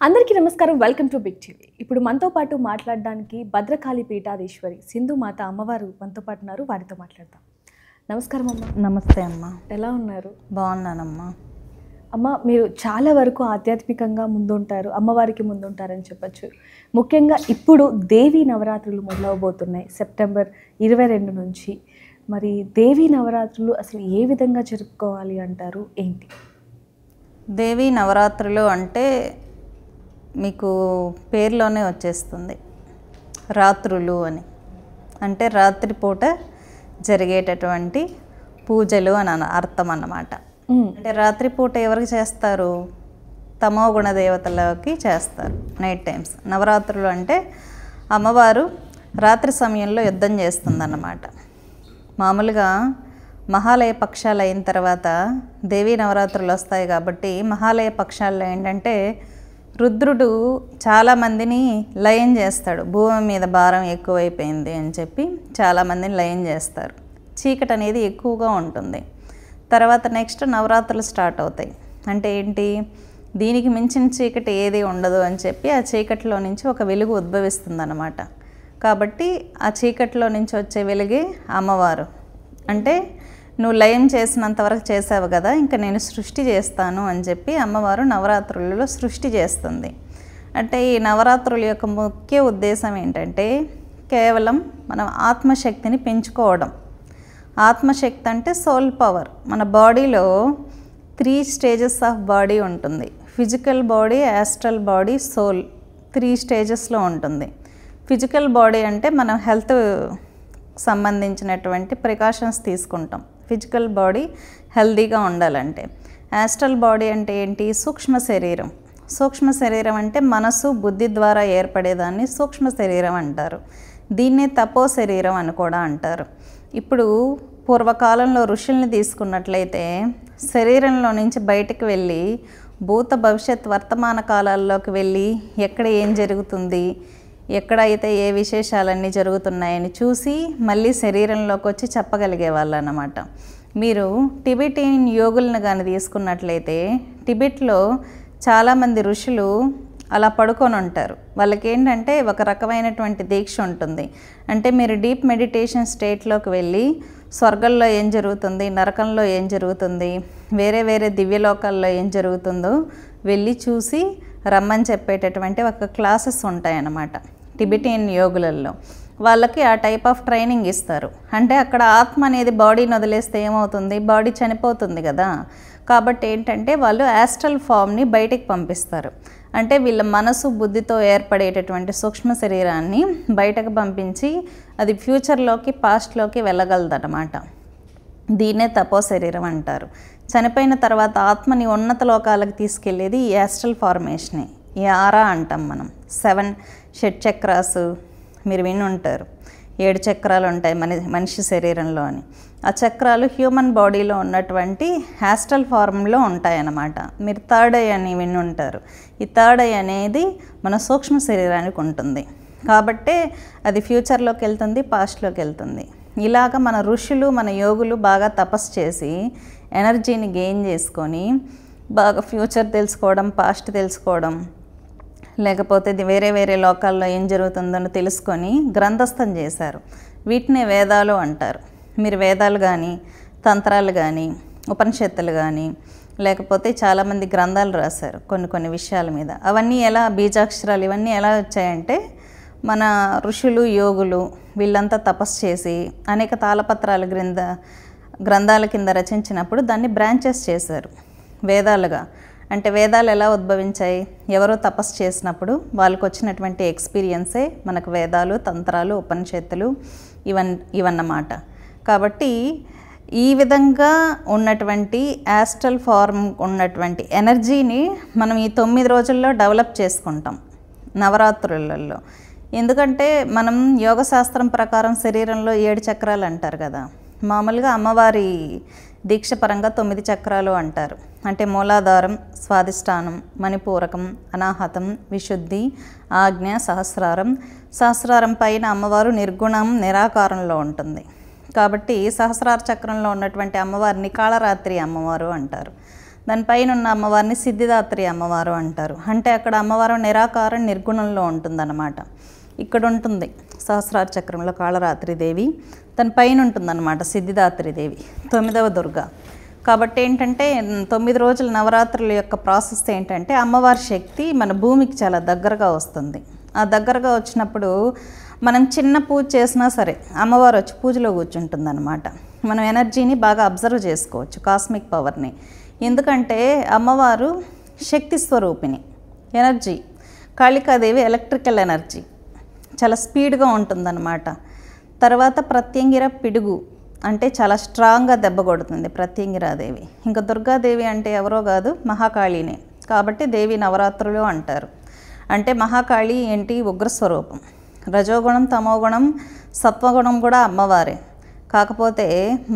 అందరికీ నమస్కారం. Welcome to big TV. ఇప్పుడు మనతో పాటు మాట్లాడడానికి భద్రకాళి పీఠాధీశ్వరి సింధు మాత అమ్మవారు మనతో పాటు ఉన్నారు. వారితో మాట్లాడదాం. నమస్కారం అమ్మ. నమస్తే అమ్మ. ఎలా ఉన్నారు? బాగున్నానమ్మా. అమ్మ, మీరు చాలా వరకు ఆధ్యాత్మికంగా ముందుంటారు, అమ్మవారికి ముందుంటారని చెప్పచ్చు. ముఖ్యంగా ఇప్పుడు దేవీ నవరాత్రులు మొదలవబోతున్నాయి సెప్టెంబర్ 22 నుంచి. మరి దేవీ నవరాత్రులు అసలు ఏ విధంగా జరుపుకోవాలి అంటారు, ఏంటి? దేవీ నవరాత్రులు అంటే మీకు పేరులోనే వచ్చేస్తుంది రాత్రులు అని. అంటే రాత్రిపూట జరిగేటటువంటి పూజలు అని అర్థం అన్నమాట. అంటే రాత్రిపూట ఎవరికి చేస్తారు? తమోగుణ దేవతలకి చేస్తారు నైట్ టైమ్స్. నవరాత్రులు అంటే అమ్మవారు రాత్రి సమయంలో యుద్ధం చేస్తుందన్నమాట. మామూలుగా మహాలయ పక్షాలు అయిన తర్వాత దేవీ నవరాత్రులు వస్తాయి కాబట్టి మహాలయ పక్షాల్లో ఏంటంటే రుద్రుడు చాలామందిని లయం చేస్తాడు. భూమి మీద భారం ఎక్కువైపోయింది అని చెప్పి చాలామందిని లయం చేస్తారు. చీకటి అనేది ఎక్కువగా ఉంటుంది. తర్వాత నెక్స్ట్ నవరాత్రులు స్టార్ట్ అవుతాయి. అంటే ఏంటి? దీనికి మించిన చీకటి ఏది ఉండదు అని చెప్పి ఆ చీకటిలో నుంచి ఒక వెలుగు ఉద్భవిస్తుందన్నమాట. కాబట్టి ఆ చీకటిలో నుంచి వచ్చే వెలుగే అమ్మవారు. అంటే నువ్వు లయం చేసినంతవరకు చేసావు కదా, ఇంకా నేను సృష్టి చేస్తాను అని చెప్పి అమ్మవారు నవరాత్రులలో సృష్టి చేస్తుంది. అంటే ఈ నవరాత్రుల యొక్క ముఖ్య ఉద్దేశం ఏంటంటే కేవలం మనం ఆత్మశక్తిని పెంచుకోవడం. ఆత్మశక్తి అంటే సోల్ పవర్. మన బాడీలో 3 స్టేజెస్ ఆఫ్ బాడీ ఉంటుంది. Physical body, astral body, soul 3 స్టేజెస్లో ఉంటుంది. ఫిజికల్ బాడీ అంటే మనం హెల్త్ సంబంధించినటువంటి ప్రికాషన్స్ తీసుకుంటాం ఫిజికల్ బాడీ హెల్దీగా ఉండాలంటే. యాస్ట్రల్ బాడీ అంటే ఏంటి? సూక్ష్మ శరీరం. సూక్ష్మ శరీరం అంటే మనసు బుద్ధి ద్వారా ఏర్పడేదాన్ని సూక్ష్మ శరీరం అంటారు. దీన్నే తపో శరీరం అని కూడా అంటారు. ఇప్పుడు పూర్వకాలంలో ఋషుల్ని తీసుకున్నట్లయితే శరీరంలో నుంచి బయటకు వెళ్ళి భూత భవిష్యత్ వర్తమాన కాలాల్లోకి వెళ్ళి ఎక్కడ ఏం జరుగుతుంది, ఎక్కడైతే ఏ విశేషాలన్నీ జరుగుతున్నాయని చూసి మళ్ళీ శరీరంలోకి వచ్చి చెప్పగలిగే వాళ్ళు అన్నమాట. మీరు టిబెటియన్ యోగులను కానీ తీసుకున్నట్లయితే టిబెట్లో చాలామంది ఋషులు అలా పడుకొని ఉంటారు. వాళ్ళకి ఏంటంటే ఒక రకమైనటువంటి దీక్ష ఉంటుంది. అంటే మీరు డీప్ మెడిటేషన్ స్టేట్లోకి వెళ్ళి స్వర్గంలో ఏం జరుగుతుంది, నరకంలో ఏం జరుగుతుంది, వేరే వేరే దివ్యలోకాల్లో ఏం జరుగుతుందో వెళ్ళి చూసి రమ్మని చెప్పేటటువంటి ఒక క్లాసెస్ ఉంటాయన్నమాట టిబెటియన్ యోగులలో. వాళ్ళకి ఆ టైప్ ఆఫ్ ట్రైనింగ్ ఇస్తారు. అంటే అక్కడ ఆత్మ అనేది బాడీని వదిలేస్తే ఏమవుతుంది? బాడీ చనిపోతుంది కదా. కాబట్టి ఏంటంటే వాళ్ళు యాస్ట్రల్ ఫామ్ని బయటికి పంపిస్తారు. అంటే వీళ్ళ మనసు బుద్ధితో ఏర్పడేటటువంటి సూక్ష్మ శరీరాన్ని బయటకు పంపించి అది ఫ్యూచర్లోకి పాస్ట్లోకి వెళ్ళగలదన్నమాట. దీన్నే తపో శరీరం అంటారు. చనిపోయిన తర్వాత ఆత్మని ఉన్నత లోకాలకు తీసుకెళ్ళేది ఈ యాస్ట్రల్ ఫార్మేషనే. ఈ ఆరా అంటాం మనం. 7 షట్చక్రాసు మీరు విని ఉంటారు. 7 చక్రాలు ఉంటాయి మనిషి శరీరంలో అని. ఆ చక్రాలు హ్యూమన్ బాడీలో ఉన్నటువంటి యాస్ట్రల్ ఫార్మ్లో ఉంటాయన్నమాట. మీరు థర్డ్ ఐ అని విని ఉంటారు. ఈ థర్డ్ ఐ అనేది మన సూక్ష్మ శరీరానికి ఉంటుంది. కాబట్టే అది ఫ్యూచర్లోకి వెళ్తుంది, పాస్ట్లోకి వెళ్తుంది. ఇలాగ మన ఋషులు, మన యోగులు బాగా తపస్సు చేసి ఎనర్జీని గెయిన్ చేసుకొని బాగా ఫ్యూచర్ తెలుసుకోవడం, పాస్ట్ తెలుసుకోవడం, లేకపోతే వేరే వేరే లోకాల్లో ఏం జరుగుతుందో తెలుసుకొని గ్రంథస్థం చేశారు. వీటినే వేదాలు అంటారు. మీరు వేదాలు కానీ, తంత్రాలు కానీ, ఉపనిషత్తులు కానీ, లేకపోతే చాలామంది గ్రంథాలు రాశారు కొన్ని విషయాల మీద. అవన్నీ ఎలా బీజాక్షరాలు ఇవన్నీ ఎలా వచ్చాయంటే మన ఋషులు, యోగులు వీళ్ళంతా తపస్సు చేసి అనేక తాళపత్రాల గ్రంథాల కింద రచించినప్పుడు దాన్ని బ్రాంచెస్ చేశారు వేదాలుగా. అంటే వేదాలు ఎలా ఉద్భవించాయి? ఎవరో తపస్సు చేసినప్పుడు వాళ్ళకు వచ్చినటువంటి ఎక్స్పీరియన్సే మనకు వేదాలు, తంత్రాలు, ఉపనిషత్తులు ఇవన్నమాట. కాబట్టి ఈ విధంగా ఉన్నటువంటి యాస్ట్రల్ ఫార్మ్ ఉన్నటువంటి ఎనర్జీని మనం ఈ 9 రోజుల్లో డెవలప్ చేసుకుంటాం నవరాత్రులలో. ఎందుకంటే మనం యోగశాస్త్రం ప్రకారం శరీరంలో 7 చక్రాలు అంటారు కదా. మామూలుగా అమ్మవారి దీక్ష పరంగా 9 చక్రాలు అంటారు. అంటే మూలాధారం, స్వాదిష్టానం, మణిపూరకం, అనాహతం, విశుద్ధి, ఆజ్ఞ, సహస్రారం. సహస్రారం పైన అమ్మవారు నిర్గుణం, నిరాకారంలో ఉంటుంది. కాబట్టి సహస్రార చక్రంలో ఉన్నటువంటి అమ్మవారిని కాళరాత్రి అమ్మవారు అంటారు. దానిపైన ఉన్న అమ్మవారిని సిద్ధిదాత్రి అమ్మవారు అంటారు. అంటే అక్కడ అమ్మవారు నిరాకారం నిర్గుణంలో ఉంటుందన్నమాట. ఇక్కడ ఉంటుంది సహస్రార చక్రంలో కాళరాత్రి దేవి, తన పైన ఉంటుందన్నమాట సిద్ధిదాత్రి దేవి, 9వ దుర్గా. కాబట్టి ఏంటంటే 9 రోజుల నవరాత్రుల యొక్క ప్రాసెస్ ఏంటంటే అమ్మవారి శక్తి మన భూమికి చాలా దగ్గరగా వస్తుంది. ఆ దగ్గరగా వచ్చినప్పుడు మనం చిన్న పూజ చేసినా సరే అమ్మవారు వచ్చి పూజలో కూర్చుంటుందన్నమాట. మనం ఎనర్జీని బాగా అబ్జర్వ్ చేసుకోవచ్చు, కాస్మిక్ పవర్ని. ఎందుకంటే అమ్మవారు శక్తి స్వరూపిణి, ఎనర్జీ. కాళికాదేవి ఎలక్ట్రికల్ ఎనర్జీ, చాలా స్పీడ్గా ఉంటుందన్నమాట. తర్వాత ప్రత్యంగిర పిడుగు అంటే చాలా స్ట్రాంగ్గా దెబ్బ కొడుతుంది ప్రత్యంగిరాదేవి. ఇంకా దుర్గాదేవి అంటే ఎవరో కాదు, మహాకాళీనే. కాబట్టి దేవి నవరాత్రులు అంటారు. అంటే మహాకాళి ఏంటి, ఉగ్రస్వరూపం. రజోగుణం, తమోగుణం, సత్వగుణం కూడా అమ్మవారే. కాకపోతే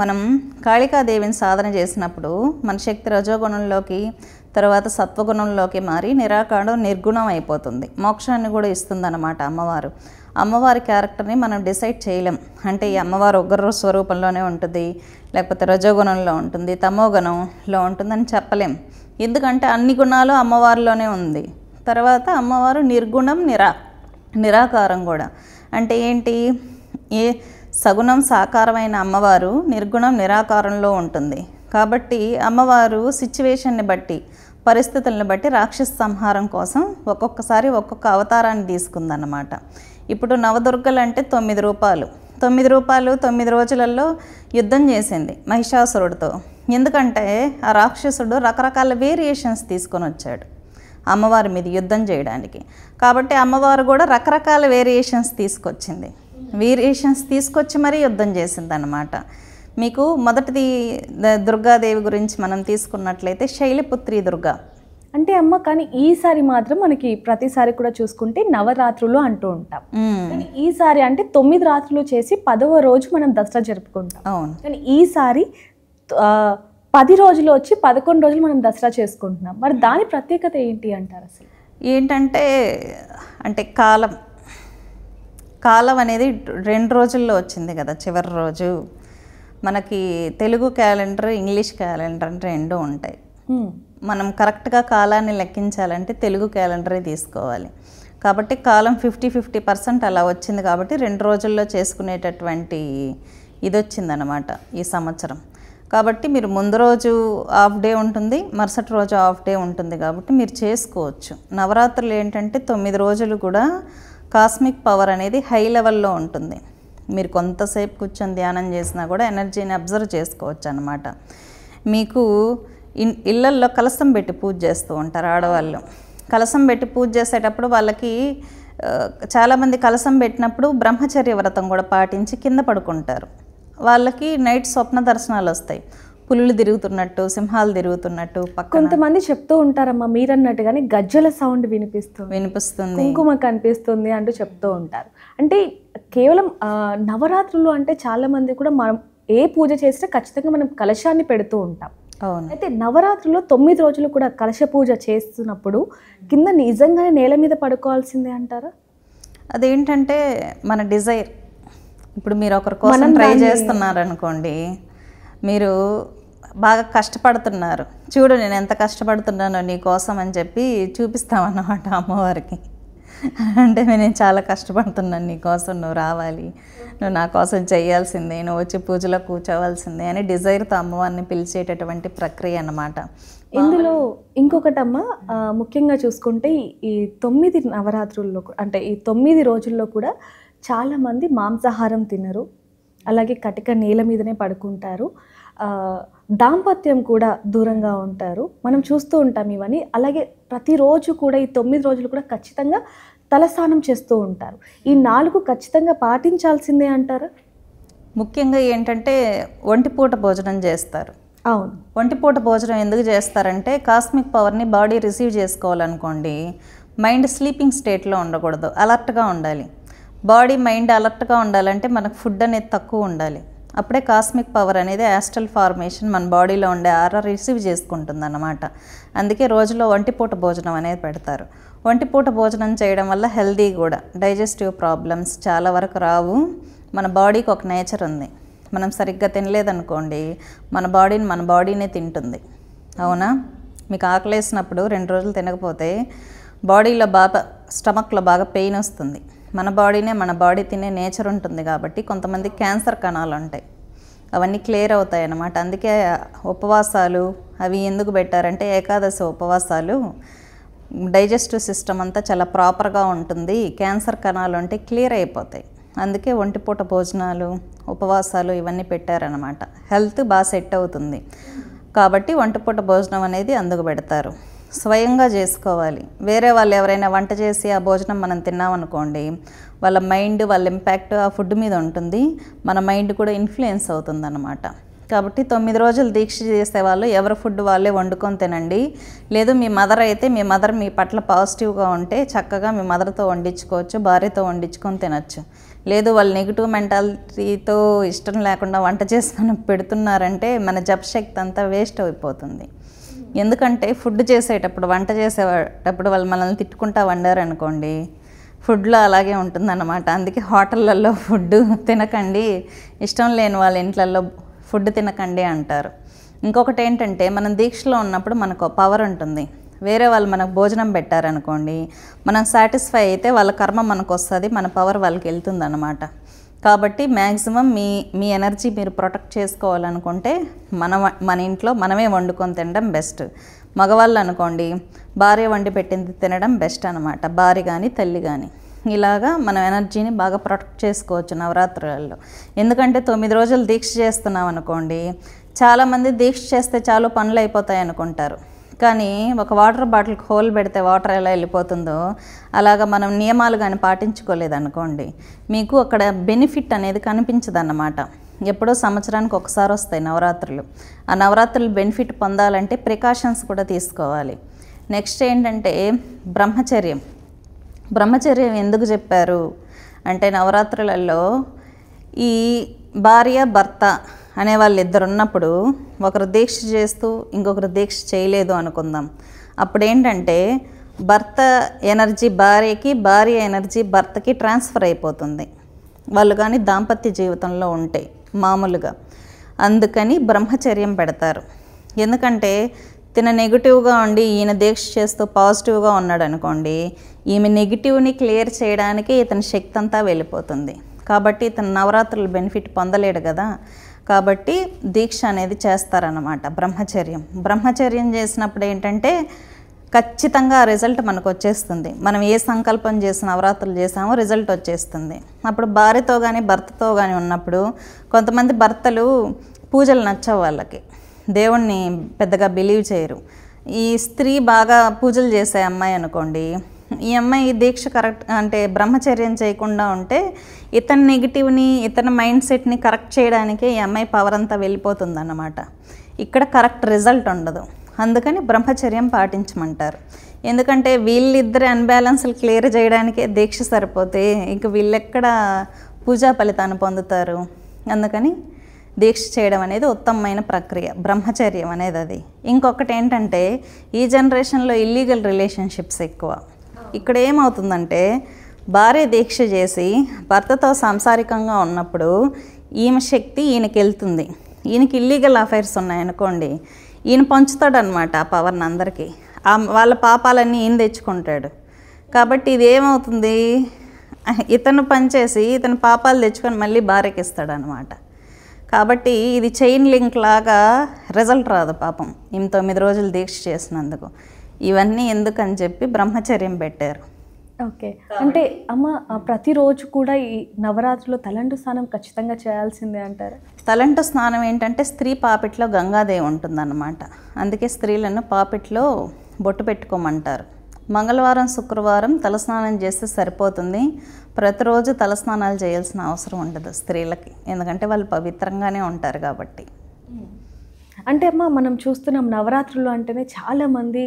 మనం కాళికాదేవిని సాధన చేసినప్పుడు మన శక్తి రజోగుణంలోకి తర్వాత సత్వగుణంలోకి మారి నిరాకారం నిర్గుణం అయిపోతుంది. మోక్షాన్ని కూడా ఇస్తుందన్నమాట అమ్మవారు. అమ్మవారి క్యారెక్టర్ని మనం డిసైడ్ చేయలేం. అంటే ఈ అమ్మవారు ఉగ్ర స్వరూపంలోనే ఉంటుంది, లేకపోతే రజోగుణంలో ఉంటుంది, తమోగుణంలో ఉంటుందని చెప్పలేం. ఎందుకంటే అన్ని గుణాలు అమ్మవారిలోనే ఉంది. తర్వాత అమ్మవారు నిర్గుణం, నిరాకారం కూడా. అంటే ఏంటి, ఏ సగుణం సాకారమైన అమ్మవారు నిర్గుణం నిరాకారంలో ఉంటుంది. కాబట్టి అమ్మవారు సిచ్యువేషన్ని బట్టి, పరిస్థితులను బట్టి రాక్షస సంహారం కోసం ఒక్కొక్కసారి ఒక్కొక్క అవతారాన్ని తీసుకుందన్నమాట. ఇప్పుడు నవదుర్గలు అంటే 9 రూపాలు. 9 రూపాలు 9 రోజులలో యుద్ధం చేసింది మహిషాసురుడితో. ఎందుకంటే ఆ రాక్షసుడు రకరకాల వేరియేషన్స్ తీసుకొని వచ్చాడు అమ్మవారి మీద యుద్ధం చేయడానికి. కాబట్టి అమ్మవారు కూడా రకరకాల వేరియేషన్స్ తీసుకొచ్చి మరీ యుద్ధం చేసిందన్నమాట. మీకు మొదటిది దుర్గాదేవి గురించి మనం తీసుకున్నట్లయితే శైలపుత్రి దుర్గా. అంటే అమ్మ, కానీ ఈసారి మాత్రం మనకి ప్రతిసారి కూడా చూసుకుంటే నవరాత్రులు అంటూ ఉంటాం. కానీ ఈసారి అంటే 9 రాత్రులు చేసి 10వ రోజు మనం దసరా జరుపుకుంటాం. అవును. కానీ ఈసారి 10 రోజులు వచ్చి 11 రోజులు మనం దసరా చేసుకుంటున్నాం. మరి దాని ప్రత్యేకత ఏంటి అంటారు? అసలు ఏంటంటే అంటే కాలం అనేది 2 రోజుల్లో వచ్చింది కదా. చివరి రోజు మనకి తెలుగు క్యాలెండర్, ఇంగ్లీష్ క్యాలెండర్ అంటే 2 ఉంటాయి. మనం కరెక్ట్గా కాలాన్ని లెక్కించాలంటే తెలుగు క్యాలెండరే తీసుకోవాలి. కాబట్టి కాలం 50% అలా వచ్చింది. కాబట్టి 2 రోజుల్లో చేసుకునేటటువంటి ఇది వచ్చిందనమాట ఈ సంవత్సరం. కాబట్టి మీరు ముందు రోజు హాఫ్ డే ఉంటుంది, మరుసటి రోజు హాఫ్ డే ఉంటుంది. కాబట్టి మీరు చేసుకోవచ్చు. నవరాత్రులు ఏంటంటే 9 రోజులు కూడా కాస్మిక్ పవర్ అనేది హై లెవెల్లో ఉంటుంది. మీరు కొంతసేపు కూర్చొని ధ్యానం చేసినా కూడా ఎనర్జీని అబ్జర్వ్ చేసుకోవచ్చు అన్నమాట. మీకు ఇళ్ళల్లో కలశం పెట్టి పూజ చేస్తూ ఉంటారు ఆడవాళ్ళు. కలశం పెట్టి పూజ చేసేటప్పుడు వాళ్ళకి చాలామంది కలశం పెట్టినప్పుడు బ్రహ్మచర్య వ్రతం కూడా పాటించి కింద పడుకుంటారు. వాళ్ళకి నైట్ స్వప్న దర్శనాలు వస్తాయి, పులులు తిరుగుతున్నట్టు, సింహాలు తిరుగుతున్నట్టు. కొంతమంది చెప్తూ ఉంటారమ్మా, మీరన్నట్టుగానే గజ్జల సౌండ్ వినిపిస్తుంది, కుంకుమ కనిపిస్తుంది అంటూ చెప్తూ ఉంటారు. అంటే కేవలం నవరాత్రులు అంటే చాలా మంది కూడా మనం ఏ పూజ చేసినా ఖచ్చితంగా మనం కలశాన్ని పెడుతూ ఉంటాం. అవును. అయితే నవరాత్రుల్లో 9 రోజులు కూడా కలశ పూజ చేస్తున్నప్పుడు కింద నిజంగానే నేల మీద పడుకోవాల్సిందే అంటారా? అదేంటంటే మన డిజైర్. ఇప్పుడు మీరు ఒకరి కోసం ట్రై చేస్తున్నారనుకోండి, మీరు బాగా కష్టపడుతున్నారు, చూడు నేను ఎంత కష్టపడుతున్నానో నీ కోసం అని చెప్పి చూపిస్తామన్నమాట అమ్మవారికి. అంటే నేను చాలా కష్టపడుతున్నాను నీ కోసం, నువ్వు రావాలి, నువ్వు నా కోసం చేయాల్సిందే, నువ్వు వచ్చి పూజలో కూర్చోవాల్సిందే అని డిజైర్తో అమ్మవారిని పిలిచేటటువంటి ప్రక్రియ అన్నమాట. ఇందులో ఇంకొకటమ్మ, ముఖ్యంగా చూసుకుంటే ఈ 9 నవరాత్రుల్లో అంటే ఈ 9 రోజుల్లో కూడా చాలామంది మాంసాహారం తినరు, అలాగే కటిక నేల మీదనే పడుకుంటారు, దాంపత్యం కూడా దూరంగా ఉంటారు. మనం చూస్తూ ఉంటాం ఇవన్నీ. అలాగే ప్రతిరోజు కూడా ఈ 9 రోజులు కూడా ఖచ్చితంగా తలస్నానం చేస్తూ ఉంటారు. ఈ 4 ఖచ్చితంగా పాటించాల్సిందే అంటారు. ముఖ్యంగా ఏంటంటే ఒంటిపూట భోజనం చేస్తారు. అవును. ఒంటిపూట భోజనం ఎందుకు చేస్తారంటే కాస్మిక్ పవర్ని బాడీ రిసీవ్ చేసుకోవాలనుకోండి, మైండ్ స్లీపింగ్ స్టేట్లో ఉండకూడదు, అలర్ట్గా ఉండాలి. బాడీ మైండ్ అలర్ట్గా ఉండాలంటే మనకు ఫుడ్ అనేది తక్కువ ఉండాలి. అప్పుడే కాస్మిక్ పవర్ అనేది యాస్ట్రల్ ఫార్మేషన్ మన బాడీలో ఉండే ఆరా రిసీవ్ చేసుకుంటుంది అన్నమాట. అందుకే రోజులో ఒంటిపూట భోజనం అనేది పెడతారు. ఒంటిపూట భోజనం చేయడం వల్ల హెల్దీ కూడా, డైజెస్టివ్ ప్రాబ్లమ్స్ చాలా వరకు రావు. మన బాడీకి ఒక నేచర్ ఉంది, మనం సరిగ్గా తినలేదనుకోండి మన బాడీనే తింటుంది. అవునా? మీకు ఆకలేసినప్పుడు 2 రోజులు తినకపోతే బాడీలో బాగా స్టమక్లో బాగా పెయిన్ వస్తుంది. మన బాడీ తినే నేచర్ ఉంటుంది కాబట్టి కొంతమంది క్యాన్సర్ కణాలు ఉంటాయి, అవన్నీ క్లియర్ అవుతాయి అన్నమాట. అందుకే ఉపవాసాలు అవి ఎందుకు పెట్టారంటే ఏకాదశి ఉపవాసాలు డైజెస్టివ్ సిస్టమ్ అంతా చాలా ప్రాపర్గా ఉంటుంది, క్యాన్సర్ కణాలు ఉంటే క్లియర్ అయిపోతాయి. అందుకే ఒంటిపూట భోజనాలు ఉపవాసాలు ఇవన్నీ పెట్టారనమాట. హెల్త్ బాగా సెట్ అవుతుంది కాబట్టి ఒంటిపూట భోజనం అనేది అందుకు పెడతారు. స్వయంగా చేసుకోవాలి. వేరే వాళ్ళు ఎవరైనా వంట చేసి ఆ భోజనం మనం తిన్నామనుకోండి, వాళ్ళ మైండ్ వాళ్ళ ఇంపాక్ట్ ఆ ఫుడ్ మీద ఉంటుంది, మన మైండ్ కూడా ఇన్ఫ్లుయెన్స్ అవుతుంది అన్నమాట. కాబట్టి 9 రోజులు దీక్ష చేసేవాళ్ళు ఎవరి ఫుడ్ వాళ్ళే వండుకొని తినండి. లేదు మీ మదర్ అయితే మీ మదర్ మీ పట్ల పాజిటివ్గా ఉంటే చక్కగా మీ మదర్తో వండించుకోవచ్చు, భార్యతో వండించుకొని తినచ్చు. లేదు వాళ్ళు నెగిటివ్ మెంటాలిటీతో ఇష్టం లేకుండా వంట చేసి మనం పెడుతున్నారంటే మన జపశక్తి అంతా వేస్ట్ అయిపోతుంది. ఎందుకంటే ఫుడ్ చేసేటప్పుడు వంట చేసేటప్పుడు వాళ్ళు మనల్ని తిట్టుకుంటా వండారనుకోండి, ఫుడ్లో అలాగే ఉంటుందన్నమాట. అందుకే హోటళ్ళల్లో ఫుడ్ తినకండి, ఇష్టం లేని వాళ్ళ ఇంట్లలో ఫుడ్ తినకండి అంటారు. ఇంకొకటి ఏంటంటే మనం దీక్షలో ఉన్నప్పుడు మనకు పవర్ ఉంటుంది. వేరే వాళ్ళు మనకు భోజనం పెట్టారనుకోండి, మనం సాటిస్ఫై అయితే వాళ్ళ కర్మ మనకు వస్తుంది, మన పవర్ వాళ్ళకి వెళ్తుంది అన్నమాట. కాబట్టి మ్యాక్సిమం మీ ఎనర్జీ మీరు ప్రొటెక్ట్ చేసుకోవాలనుకుంటే మన ఇంట్లో మనమే వండుకొని తినడం బెస్ట్. మగవాళ్ళు అనుకోండి భార్య వండి పెట్టింది తినడం బెస్ట్ అనమాట, భార్య కానీ తల్లి కానీ. ఇలాగా మనం ఎనర్జీని బాగా ప్రొటెక్ట్ చేసుకోవచ్చు నవరాత్రులలో. ఎందుకంటే 9 రోజులు దీక్ష చేస్తున్నాం అనుకోండి, చాలామంది దీక్ష చేస్తే చాలు పనులు అయిపోతాయి అనుకుంటారు. కానీ ఒక వాటర్ బాటిల్కి హోల్ పెడితే వాటర్ ఎలా వెళ్ళిపోతుందో అలాగా మనం నియమాలు కానీ పాటించుకోలేదనుకోండి, మీకు అక్కడ బెనిఫిట్ అనేది కనిపించదు అన్నమాట. ఎప్పుడో సంవత్సరానికి ఒకసారి వస్తాయి నవరాత్రులు. ఆ నవరాత్రులు బెనిఫిట్ పొందాలంటే ప్రికాషన్స్ కూడా తీసుకోవాలి. నెక్స్ట్ ఏంటంటే బ్రహ్మచర్యం ఎందుకు చెప్పారు అంటే, నవరాత్రులలో ఈ భార్య భర్త అనే వాళ్ళు ఇద్దరు ఉన్నప్పుడు ఒకరు దీక్ష చేస్తూ ఇంకొకరు దీక్ష చేయలేదు అనుకుందాం. అప్పుడు ఏంటంటే భర్త ఎనర్జీ భార్యకి, భార్య ఎనర్జీ భర్తకి ట్రాన్స్ఫర్ అయిపోతుంది, వాళ్ళు కానీ దాంపత్య జీవితంలో ఉంటాయి మామూలుగా. అందుకని బ్రహ్మచర్యం పెడతారు. ఎందుకంటే తిన నెగిటివ్గా ఉండి ఈయన దీక్ష చేస్తూ పాజిటివ్గా ఉన్నాడు అనుకోండి, ఈమె నెగిటివ్ని క్లియర్ చేయడానికి ఇతని శక్తి అంతా వెళ్ళిపోతుంది. కాబట్టి ఇతను నవరాత్రులు బెనిఫిట్ పొందలేడు కదా, కాబట్టి దీక్ష అనేది చేస్తారన్నమాట. బ్రహ్మచర్యం చేసినప్పుడు ఏంటంటే ఖచ్చితంగా ఆ రిజల్ట్ మనకు వచ్చేస్తుంది. మనం ఏ సంకల్పం చేసి నవరాత్రులు చేసామో రిజల్ట్ వచ్చేస్తుంది. అప్పుడు భార్యతో కానీ భర్తతో కానీ ఉన్నప్పుడు కొంతమంది భర్తలు పూజలు నచ్చవు, వాళ్ళకి దేవుణ్ణి పెద్దగా బిలీవ్ చేయరు. ఈ స్త్రీ బాగా పూజలు చేసే అమ్మాయి అనుకోండి, ఈ అమ్మాయి దీక్ష కరెక్ట్ అంటే బ్రహ్మచర్యం చేయకుండా ఉంటే ఇతని నెగిటివ్ని ఇతని మైండ్ సెట్ని కరెక్ట్ చేయడానికే ఈ అమ్మాయి పవర్ అంతా వెళ్ళిపోతుంది అన్నమాట. ఇక్కడ కరెక్ట్ రిజల్ట్ ఉండదు. అందుకని బ్రహ్మచర్యం పాటించమంటారు. ఎందుకంటే వీళ్ళిద్దరి అన్బ్యాలెన్స్లు క్లియర్ చేయడానికే దీక్ష సరిపోతే ఇంక వీళ్ళెక్కడ పూజా ఫలితాన్ని పొందుతారు. అందుకని దీక్ష చేయడం అనేది ఉత్తమమైన ప్రక్రియ, బ్రహ్మచర్యం అనేది అది. ఇంకొకటి ఏంటంటే ఈ జనరేషన్లో ఇల్లీగల్ రిలేషన్షిప్స్ ఎక్కువ. ఇక్కడ ఏమవుతుందంటే భార్య దీక్ష చేసి భర్తతో సాంసారికంగా ఉన్నప్పుడు ఈమె శక్తి ఈయనకి వెళ్తుంది. ఈయనకి ఇల్లీగల్ అఫైర్స్ ఉన్నాయనుకోండి, ఈయన పంచుతాడు అనమాట ఆ పవర్ని అందరికీ. వాళ్ళ పాపాలన్నీ ఈయన తెచ్చుకుంటాడు. కాబట్టి ఇది ఏమవుతుంది, ఇతను పనిచేసి ఇతను పాపాలు తెచ్చుకొని మళ్ళీ భార్యకి ఇస్తాడు అనమాట. కాబట్టి ఇది చైన్ లింక్ లాగా రిజల్ట్ రాదు పాపం ఈమె 9 రోజులు దీక్ష చేసినందుకు. ఇవన్నీ ఎందుకని చెప్పి బ్రహ్మచర్యం పెట్టారు. ఓకే, అంటే అమ్మ ప్రతిరోజు కూడా ఈ నవరాత్రిలో తలంటు స్నానం ఖచ్చితంగా చేయాల్సిందే అంటారు? తలంటు స్నానం ఏంటంటే స్త్రీ పాపిట్లో గంగాదేవి ఉంటుందన్నమాట. అందుకే స్త్రీలను పాపిట్లో బొట్టు పెట్టుకోమంటారు. మంగళవారం శుక్రవారం తలస్నానం చేస్తే సరిపోతుంది. ప్రతిరోజు తలస్నానాలు చేయాల్సిన అవసరం ఉండదు స్త్రీలకి, ఎందుకంటే వాళ్ళు పవిత్రంగానే ఉంటారు కాబట్టి. అంటే అమ్మ మనం చూస్తున్నాం నవరాత్రులు అంటేనే చాలామంది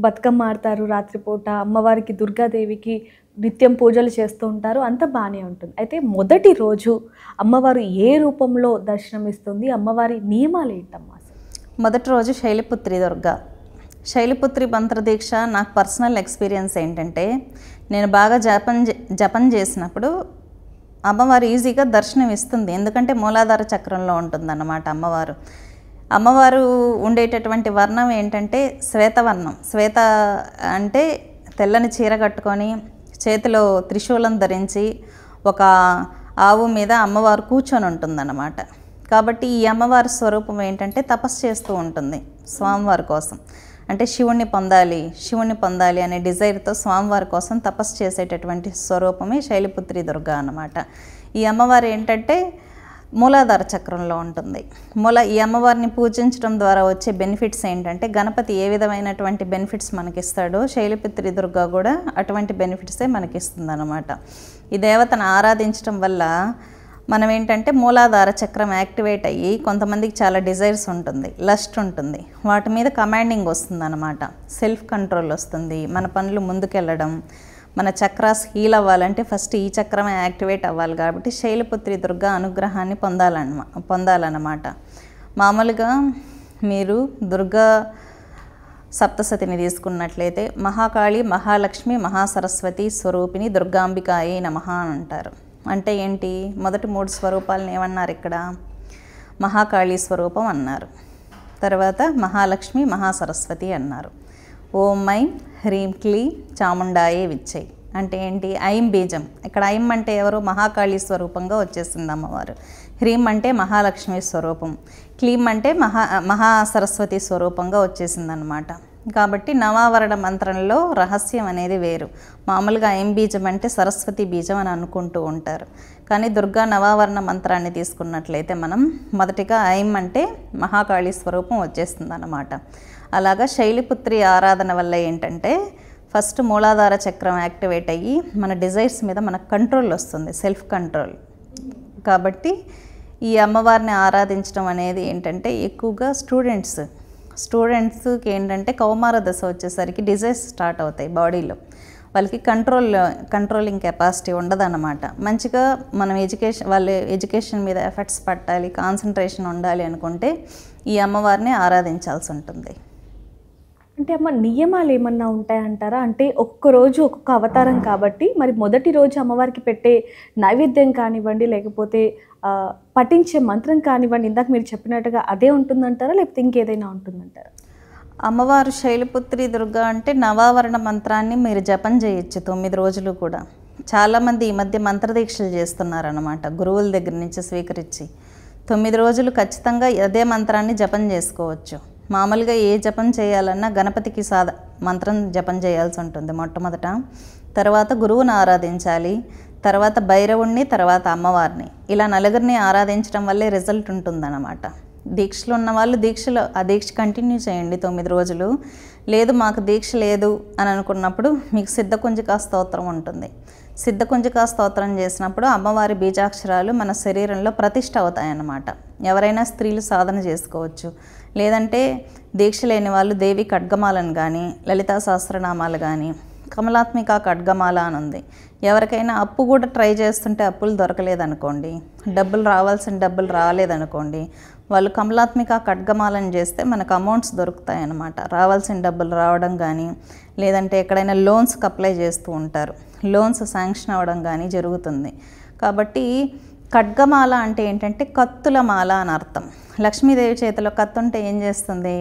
బతుకమ్మ ఆడతారు రాత్రిపూట, అమ్మవారికి దుర్గాదేవికి నిత్యం పూజలు చేస్తూ ఉంటారు, అంతా బాగానే ఉంటుంది. అయితే మొదటి రోజు అమ్మవారు ఏ రూపంలో దర్శనమిస్తుంది, అమ్మవారి నియమాలు ఏంటమ్మా? మొదటి రోజు శైలిపుత్రి దుర్గా. శైలిపుత్రి మంత్రదీక్ష నాకు పర్సనల్ ఎక్స్పీరియన్స్ ఏంటంటే, నేను బాగా జపం చేసినప్పుడు అమ్మవారు ఈజీగా దర్శనం ఇస్తుంది. ఎందుకంటే మూలాధార చక్రంలో ఉంటుందన్నమాట అమ్మవారు. అమ్మవారు ఉండేటటువంటి వర్ణం ఏంటంటే శ్వేతవర్ణం. శ్వేత అంటే తెల్లని చీర కట్టుకొని చేతిలో త్రిశూలం ధరించి ఒక ఆవు మీద అమ్మవారు కూర్చొని ఉంటుందన్నమాట. కాబట్టి ఈ అమ్మవారి స్వరూపం ఏంటంటే తపస్సు చేస్తూ ఉంటుంది స్వామివారి కోసం. అంటే శివుణ్ణి పొందాలి అనే డిజైర్తో స్వామివారి కోసం తపస్సు చేసేటటువంటి స్వరూపమే శైలపుత్రి దుర్గా అన్నమాట. ఈ అమ్మవారు ఏంటంటే మూలాధార చక్రంలో ఉంటుంది. ఈ అమ్మవారిని పూజించడం ద్వారా వచ్చే బెనిఫిట్స్ ఏంటంటే గణపతి ఏ విధమైనటువంటి బెనిఫిట్స్ మనకిస్తాడో శైలపుత్రి దుర్గా కూడా అటువంటి బెనిఫిట్సే మనకిస్తుంది అన్నమాట. ఈ దేవతను ఆరాధించడం వల్ల మనం ఏంటంటే మూలాధార చక్రం యాక్టివేట్ అయ్యి కొంతమందికి చాలా డిజైర్స్ ఉంటుంది, లస్ట్ ఉంటుంది, వాటి మీద కమాండింగ్ వస్తుంది అన్నమాట. సెల్ఫ్ కంట్రోల్ వస్తుంది, మన పనులు ముందుకెళ్ళడం, మన చక్రాస్ హీల్ అవ్వాలంటే ఫస్ట్ ఈ చక్రమే యాక్టివేట్ అవ్వాలి. కాబట్టి శైలపుత్రి దుర్గా అనుగ్రహాన్ని పొందాలన్నమాట. మామూలుగా మీరు దుర్గా సప్తసతిని తీసుకున్నట్లయితే మహాకాళి, మహాలక్ష్మి, మహాసరస్వతి స్వరూపిణి దుర్గాంబికాయే నమః అని అంటారు. అంటే ఏంటి? మొదటి 3 స్వరూపాలను ఏమన్నారు ఇక్కడ? మహాకాళి స్వరూపం అన్నారు, తర్వాత మహాలక్ష్మి, మహాసరస్వతి అన్నారు. ఓం ఐం హ్రీం క్లీం చాముండాయే విచ్చై అంటే ఏంటి? ఐం బీజం. ఇక్కడ ఐం అంటే ఎవరు? మహాకాళి స్వరూపంగా వచ్చేసింది అమ్మవారు. హ్రీం అంటే మహాలక్ష్మి స్వరూపం, క్లీం అంటే మహాసరస్వతి స్వరూపంగా వచ్చేసింది అన్నమాట. కాబట్టి నవావరణ మంత్రంలో రహస్యం అనేది వేరు. మామూలుగా ఐం బీజం అంటే సరస్వతి బీజం అని అనుకుంటూ ఉంటారు. కానీ దుర్గా నవావరణ మంత్రాన్ని తీసుకున్నట్లయితే మనం మొదటిగా ఐం అంటే మహాకాళి స్వరూపం వచ్చేస్తుంది అన్నమాట. అలాగా శైలపుత్రి ఆరాధన వల్ల ఏంటంటే ఫస్ట్ మూలాధార చక్రం యాక్టివేట్ అయ్యి మన డిజైర్స్ మీద మనకు కంట్రోల్ వస్తుంది, సెల్ఫ్ కంట్రోల్. కాబట్టి ఈ అమ్మవారిని ఆరాధించడం అనేది ఏంటంటే ఎక్కువగా స్టూడెంట్స్కి ఏంటంటే కౌమార దశ వచ్చేసరికి డిజైర్స్ స్టార్ట్ అవుతాయి బాడీలో. వాళ్ళకి కంట్రోలింగ్ కెపాసిటీ ఉండదన్నమాట. మంచిగా మనం వాళ్ళ ఎడ్యుకేషన్ మీద ఎఫర్ట్స్ పట్టాలి, కాన్సన్ట్రేషన్ ఉండాలి అనుకుంటే ఈ అమ్మవారిని ఆరాధించాల్సి ఉంటుంది. అంటే అమ్మ నియమాలు ఏమన్నా ఉంటాయంటారా? అంటే ఒక్కరోజు ఒక్కొక్క అవతారం కాబట్టి మరి మొదటి రోజు అమ్మవారికి పెట్టే నైవేద్యం కానివ్వండి, లేకపోతే పఠించే మంత్రం కానివ్వండి, ఇందాక మీరు చెప్పినట్టుగా అదే ఉంటుందంటారా, లేకపోతే ఇంకేదైనా ఉంటుందంటారా? అమ్మవారు శైలపుత్రి దుర్గా అంటే నవావరణ మంత్రాన్ని మీరు జపం చేయొచ్చు 9 రోజులు కూడా. చాలామంది ఈ మధ్య మంత్రదీక్షలు చేస్తున్నారన్నమాట, గురువుల దగ్గర నుంచి స్వీకరించి. 9 రోజులు ఖచ్చితంగా అదే మంత్రాన్ని జపం చేసుకోవచ్చు. మామూలుగా ఏ జపం చేయాలన్నా గణపతికి మంత్రం జపం చేయాల్సి ఉంటుంది మొట్టమొదట. తర్వాత గురువుని ఆరాధించాలి, తర్వాత భైరవుణ్ణి, తర్వాత అమ్మవారిని. ఇలా నలుగురిని ఆరాధించడం వల్లే రిజల్ట్ ఉంటుందన్నమాట. దీక్షలు ఉన్న వాళ్ళు ఆ దీక్ష కంటిన్యూ చేయండి 9 రోజులు. లేదు మాకు దీక్ష లేదు అని అనుకున్నప్పుడు మీకు సిద్ధకుంజికా స్తోత్రం ఉంటుంది. సిద్ధకుంజికా స్తోత్రం చేసినప్పుడు అమ్మవారి బీజాక్షరాలు మన శరీరంలో ప్రతిష్ఠ అవుతాయన్నమాట. ఎవరైనా స్త్రీలు సాధన చేసుకోవచ్చు. లేదంటే దీక్ష లేని వాళ్ళు దేవి ఖడ్గమాలను కానీ, లలితా సహస్రనామాలు కానీ, కమలాత్మిక ఖడ్గమాల అని ఉంది. ఎవరికైనా అప్పు కూడా ట్రై చేస్తుంటే అప్పులు దొరకలేదనుకోండి, రావాల్సిన డబ్బులు రాలేదనుకోండి, వాళ్ళు కమలాత్మిక ఖడ్గమాలను చేస్తే మనకు అమౌంట్స్ దొరుకుతాయి అన్నమాట. రావాల్సిన డబ్బులు రావడం కానీ, లేదంటే ఎక్కడైనా లోన్స్కి అప్లై చేస్తూ ఉంటారు, లోన్స్ శాంక్షన్ అవ్వడం కానీ జరుగుతుంది. కాబట్టి ఖడ్గమాల అంటే ఏంటంటే కత్తుల మాల అని అర్థం. లక్ష్మీదేవి చేతిలో కత్తుంటే ఏం చేస్తుంది?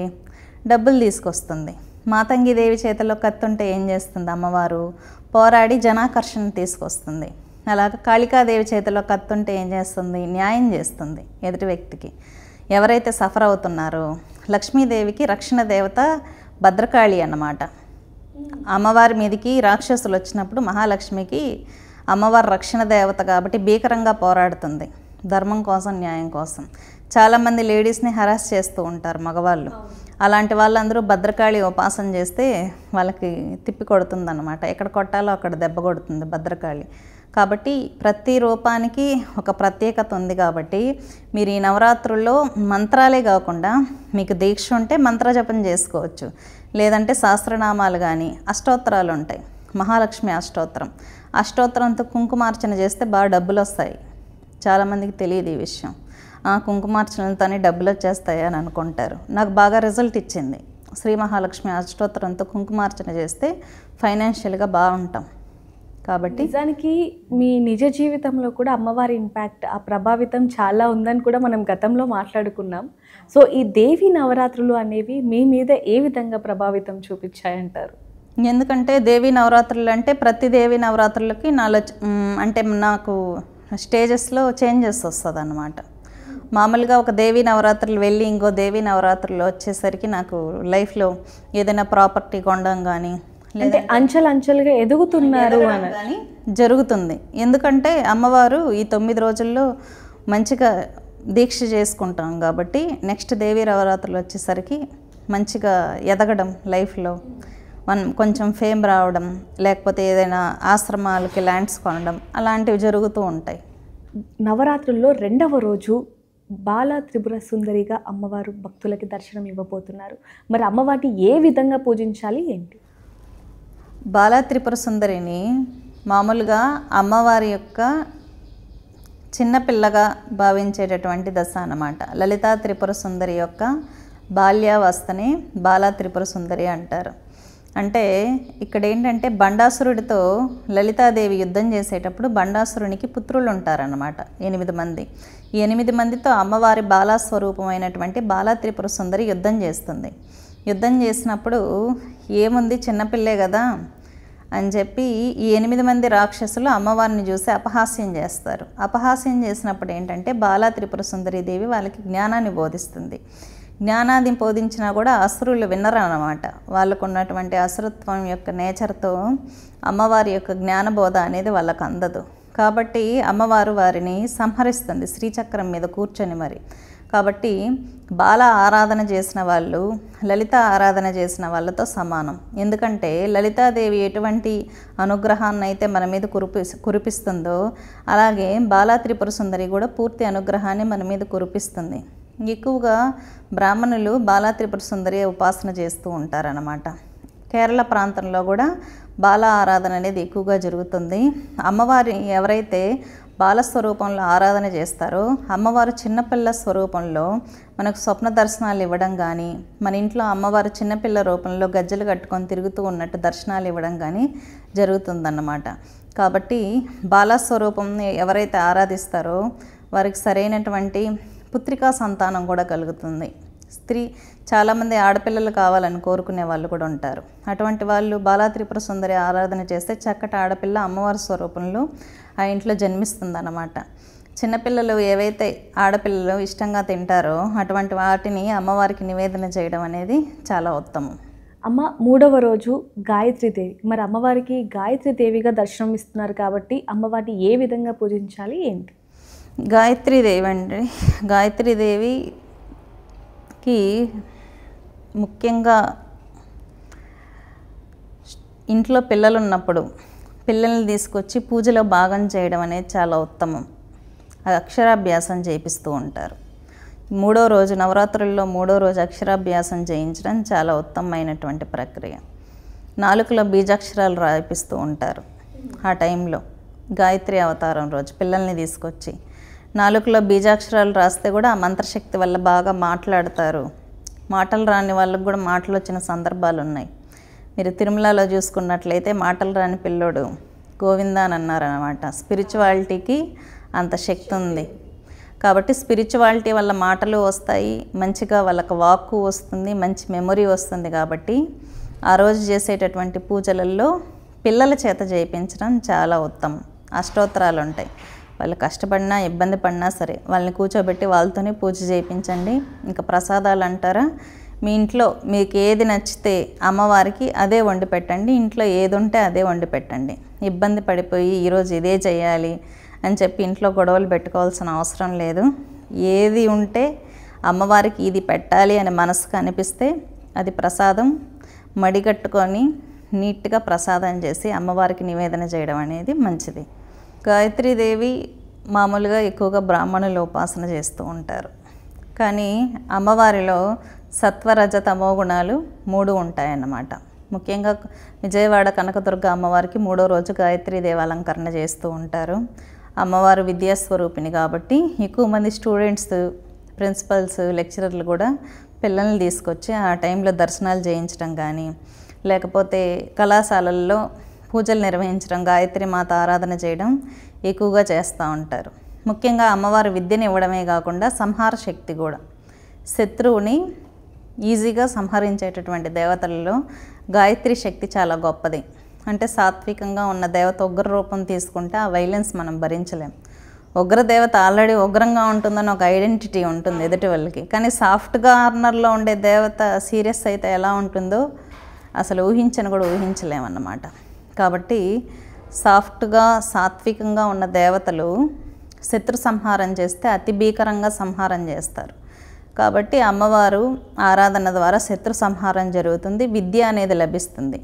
డబ్బులు తీసుకొస్తుంది. మాతంగిదేవి చేతిలో కత్తుంటే ఏం చేస్తుంది? అమ్మవారు పోరాడి జనాకర్షణ తీసుకొస్తుంది. అలాగే కాళికాదేవి చేతిలో కత్తుంటే ఏం చేస్తుంది? న్యాయం చేస్తుంది ఎదుటి వ్యక్తికి. ఎవరైతే సఫర్ అవుతున్నారో లక్ష్మీదేవికి రక్షణ దేవత భద్రకాళి అన్నమాట. అమ్మవారి మీదకి రాక్షసులు వచ్చినప్పుడు మహాలక్ష్మికి అమ్మవారు రక్షణ దేవత కాబట్టి భీకరంగా పోరాడుతుంది ధర్మం కోసం, న్యాయం కోసం. చాలామంది లేడీస్ని హరాస్ చేస్తూ ఉంటారు మగవాళ్ళు. అలాంటి వాళ్ళందరూ భద్రకాళి ఉపాసన చేస్తే వాళ్ళకి తిప్పి కొడుతుంది అన్నమాట. ఎక్కడ కొట్టాలో అక్కడ దెబ్బ కొడుతుంది భద్రకాళి. కాబట్టి ప్రతి రూపానికి ఒక ప్రత్యేకత ఉంది. కాబట్టి మీరు ఈ నవరాత్రుల్లో మంత్రాలే కాకుండా మీకు దీక్ష ఉంటే మంత్రజపం చేసుకోవచ్చు. లేదంటే సహస్రనామాలు కానీ, అష్టోత్తరాలు ఉంటాయి. మహాలక్ష్మి అష్టోత్తరంతో కుంకుమార్చన చేస్తే బాగా డబ్బులు వస్తాయి. చాలామందికి తెలియదు ఈ విషయం. కుంకుమార్చనలతోనే డబ్బులు వచ్చేస్తాయి అని అనుకుంటారు. నాకు బాగా రిజల్ట్ ఇచ్చింది. శ్రీ మహాలక్ష్మి అష్టోత్తరంతో కుంకుమార్చన చేస్తే ఫైనాన్షియల్గా బాగుంటాం. కాబట్టి నిజానికి మీ నిజ జీవితంలో కూడా అమ్మవారి ఇంపాక్ట్, ఆ ప్రభావితం చాలా ఉందని కూడా మనం గతంలో మాట్లాడుకున్నాం. సో ఈ దేవి నవరాత్రులు అనేవి మీ మీద ఏ విధంగా ప్రభావితం చూపించాయంటారు? ఎందుకంటే దేవీ నవరాత్రులు అంటే ప్రతి దేవీ నవరాత్రులకి నాలో అంటే నాకు స్టేజెస్లో చేంజెస్ వస్తుంది అన్నమాట. మామూలుగా ఒక దేవీ నవరాత్రులు వెళ్ళి ఇంకో దేవీ నవరాత్రులు వచ్చేసరికి నాకు లైఫ్లో ఏదైనా ప్రాపర్టీ కొనడం కానీ అంటే అంచెలుగా ఎదుగుతున్నారు అని కానీ జరుగుతుంది. ఎందుకంటే అమ్మవారు ఈ 9 రోజుల్లో మంచిగా దీక్ష చేసుకుంటాం కాబట్టి నెక్స్ట్ దేవీ నవరాత్రులు వచ్చేసరికి మంచిగా ఎదగడం, లైఫ్లో మనం కొంచెం ఫేమ్ రావడం, లేకపోతే ఏదైనా ఆశ్రమాలకి ల్యాండ్స్ కొనడం అలాంటివి జరుగుతూ ఉంటాయి. నవరాత్రుల్లో 2వ రోజు బాల త్రిపుర సుందరిగా అమ్మవారు భక్తులకి దర్శనం ఇవ్వబోతున్నారు. మరి అమ్మవారిని ఏ విధంగా పూజించాలి ఏంటి? బాల త్రిపుర సుందరిని మామూలుగా అమ్మవారి యొక్క చిన్నపిల్లగా భావించేటటువంటి దశ అన్నమాట. లలితా త్రిపుర సుందరి యొక్క బాల్యావస్థని బాల త్రిపుర సుందరి అంటారు. అంటే ఇక్కడ ఏంటంటే బండాసురుడితో లలితాదేవి యుద్ధం చేసేటప్పుడు బండాసురునికి పుత్రులు ఉంటారన్నమాట, 8 మంది. ఈ 8 మందితో అమ్మవారి బాలాస్వరూపమైనటువంటి బాల త్రిపుర సుందరి యుద్ధం చేస్తుంది. యుద్ధం చేసినప్పుడు ఏముంది చిన్నపిల్లే కదా అని చెప్పి ఈ 8 మంది రాక్షసులు అమ్మవారిని చూసి అపహాస్యం చేస్తారు. అపహాస్యం చేసినప్పుడు ఏంటంటే బాల త్రిపుర సుందరి దేవి వాళ్ళకి జ్ఞానాన్ని బోధిస్తుంది. జ్ఞానాన్ని బోధించినా కూడా అసురులు విన్నరు అన్నమాట. వాళ్ళకు ఉన్నటువంటి అసురత్వం యొక్క నేచర్తో అమ్మవారి యొక్క జ్ఞానబోధ అనేది వాళ్ళకు అందదు. కాబట్టి అమ్మవారు వారిని సంహరిస్తుంది శ్రీచక్రం మీద కూర్చొని మరి. కాబట్టి బాల ఆరాధన చేసిన వాళ్ళు లలిత ఆరాధన చేసిన వాళ్ళతో సమానం. ఎందుకంటే లలితాదేవి ఎటువంటి అనుగ్రహాన్ని అయితే మన మీద కురిపిస్తుందో అలాగే బాల త్రిపుర సుందరి కూడా పూర్తి అనుగ్రహాన్ని మన మీద కురిపిస్తుంది. ఎక్కువగా బ్రాహ్మణులు బాల త్రిపుర సుందరి ఉపాసన చేస్తూ ఉంటారన్నమాట. కేరళ ప్రాంతంలో కూడా బాల ఆరాధన అనేది ఎక్కువగా జరుగుతుంది. అమ్మవారి ఎవరైతే బాలస్వరూపంలో ఆరాధన చేస్తారో అమ్మవారు చిన్నపిల్ల స్వరూపంలో మనకు స్వప్న దర్శనాలు ఇవ్వడం కానీ, మన ఇంట్లో అమ్మవారు చిన్నపిల్ల రూపంలో గజ్జలు కట్టుకొని తిరుగుతూ ఉన్నట్టు దర్శనాలు ఇవ్వడం కానీ జరుగుతుందన్నమాట. కాబట్టి బాలస్వరూపంని ఎవరైతే ఆరాధిస్తారో వారికి సరైనటువంటి పుత్రికా సంతానం కూడా కలుగుతుంది. చాలామంది ఆడపిల్లలు కావాలని కోరుకునే వాళ్ళు కూడా ఉంటారు. అటువంటి వాళ్ళు బాల త్రిపుర సుందరి ఆరాధన చేస్తే చక్కటి ఆడపిల్ల అమ్మవారి స్వరూపంలో ఆ ఇంట్లో జన్మిస్తుందన్నమాట. చిన్నపిల్లలు ఏవైతే ఆడపిల్లలు ఇష్టంగా తింటారో అటువంటి వాటిని అమ్మవారికి నివేదన చేయడం అనేది చాలా ఉత్తమం. అమ్మ 3వ రోజు గాయత్రీదేవి. మరి అమ్మవారికి గాయత్రీదేవిగా దర్శనం ఇస్తున్నారు కాబట్టి అమ్మవారిని ఏ విధంగా పూజించాలి ఏంటి? గాయత్రీదేవి అండి, గాయత్రీదేవికి ముఖ్యంగా ఇంట్లో పిల్లలు ఉన్నప్పుడు పిల్లల్ని తీసుకొచ్చి పూజలో భాగం చేయడం అనేది చాలా ఉత్తమం. అక్షరాభ్యాసం చేయిస్తూ ఉంటారు. 3వ రోజు నవరాత్రుల్లో 3వ రోజు అక్షరాభ్యాసం చేయించడం చాలా ఉత్తమమైనటువంటి ప్రక్రియ. నాలుకలో బీజాక్షరాలు రాయిపిస్తూ ఉంటారు. ఆ టైంలో గాయత్రి అవతారం రోజు పిల్లల్ని తీసుకొచ్చి నాలుకలో బీజాక్షరాలు రాస్తే కూడా ఆ మంత్రశక్తి వల్ల బాగా మాట్లాడతారు. మాటలు రాని వాళ్ళకు కూడా మాటలు వచ్చిన సందర్భాలు ఉన్నాయి. మీరు తిరుమలలో చూసుకున్నట్లయితే మాటలు రాని పిల్లోడు గోవిందా అని అన్నారనమాట. స్పిరిచువాలిటీకి అంత శక్తి ఉంది కాబట్టి స్పిరిచువాలిటీ వల్ల మాటలు వస్తాయి, మంచిగా వాళ్ళకు వాక్కు వస్తుంది, మంచి మెమొరీ వస్తుంది. కాబట్టి ఆ రోజు చేసేటటువంటి పూజలలో పిల్లల చేత చేయించడం చాలా ఉత్తమం. అష్టోత్తరాలు ఉంటాయి, వాళ్ళు కష్టపడినా ఇబ్బంది పడినా సరే వాళ్ళని కూర్చోబెట్టి వాళ్ళతోనే పూజ చేయించండి. ఇంకా ప్రసాదాలు అంటారా, మీ ఇంట్లో మీకు ఏది నచ్చితే అమ్మవారికి అదే వండి పెట్టండి. ఇంట్లో ఏది ఉంటే అదే వండి పెట్టండి. ఇబ్బంది పడిపోయి ఈరోజు ఇదే చేయాలి అని చెప్పి ఇంట్లో గొడవలు పెట్టుకోవాల్సిన అవసరం లేదు. ఏది ఉంటే అమ్మవారికి ఇది పెట్టాలి అని మనసుకు అనిపిస్తే అది ప్రసాదం మడిగట్టుకొని నీట్గా ప్రసాదం చేసి అమ్మవారికి నివేదన చేయడం అనేది మంచిది. గాయత్రీదేవి మామూలుగా ఎక్కువగా బ్రాహ్మణులు ఉపాసన చేస్తూ ఉంటారు. కానీ అమ్మవారిలో సత్వరజ తమో గుణాలు 3 ఉంటాయన్నమాట. ముఖ్యంగా విజయవాడ కనకదుర్గ అమ్మవారికి 3వ రోజు గాయత్రీదేవి అలంకరణ చేస్తూ ఉంటారు. అమ్మవారు విద్యాస్వరూపిణి కాబట్టి ఎక్కువ మంది స్టూడెంట్స్, ప్రిన్సిపల్స్, లెక్చరర్లు కూడా పిల్లల్ని తీసుకొచ్చి ఆ టైంలో దర్శనాలు చేయించడం కానీ, లేకపోతే కళాశాలల్లో పూజలు నిర్వహించడం, గాయత్రి మాత ఆరాధన చేయడం ఎక్కువగా చేస్తూ ఉంటారు. ముఖ్యంగా అమ్మవారు విద్యను ఇవ్వడమే కాకుండా సంహార శక్తి కూడా, శత్రువుని ఈజీగా సంహరించేటటువంటి దేవతలలో గాయత్రి శక్తి చాలా గొప్పది. అంటే సాత్వికంగా ఉన్న దేవత ఉగ్ర రూపం తీసుకుంటే ఆ వైలెన్స్ మనం భరించలేం. ఉగ్ర దేవత ఆల్రెడీ ఉగ్రంగా ఉంటుందని ఒక ఐడెంటిటీ ఉంటుంది ఎదుటి వాళ్ళకి, కానీ సాఫ్ట్ కార్నర్లో ఉండే దేవత సీరియస్ అయితే ఎలా ఉంటుందో అసలు ఊహించని కూడా ఊహించలేమన్నమాట. కాబట్టి సాఫ్ట్గా సాత్వికంగా ఉన్న దేవతలు శత్రు సంహారం చేస్తే అతి భీకరంగా సంహారం చేస్తారు. కాబట్టి అమ్మవారు ఆరాధన ద్వారా శత్రు సంహారం జరుగుతుంది, విద్య అనేది లభిస్తుంది.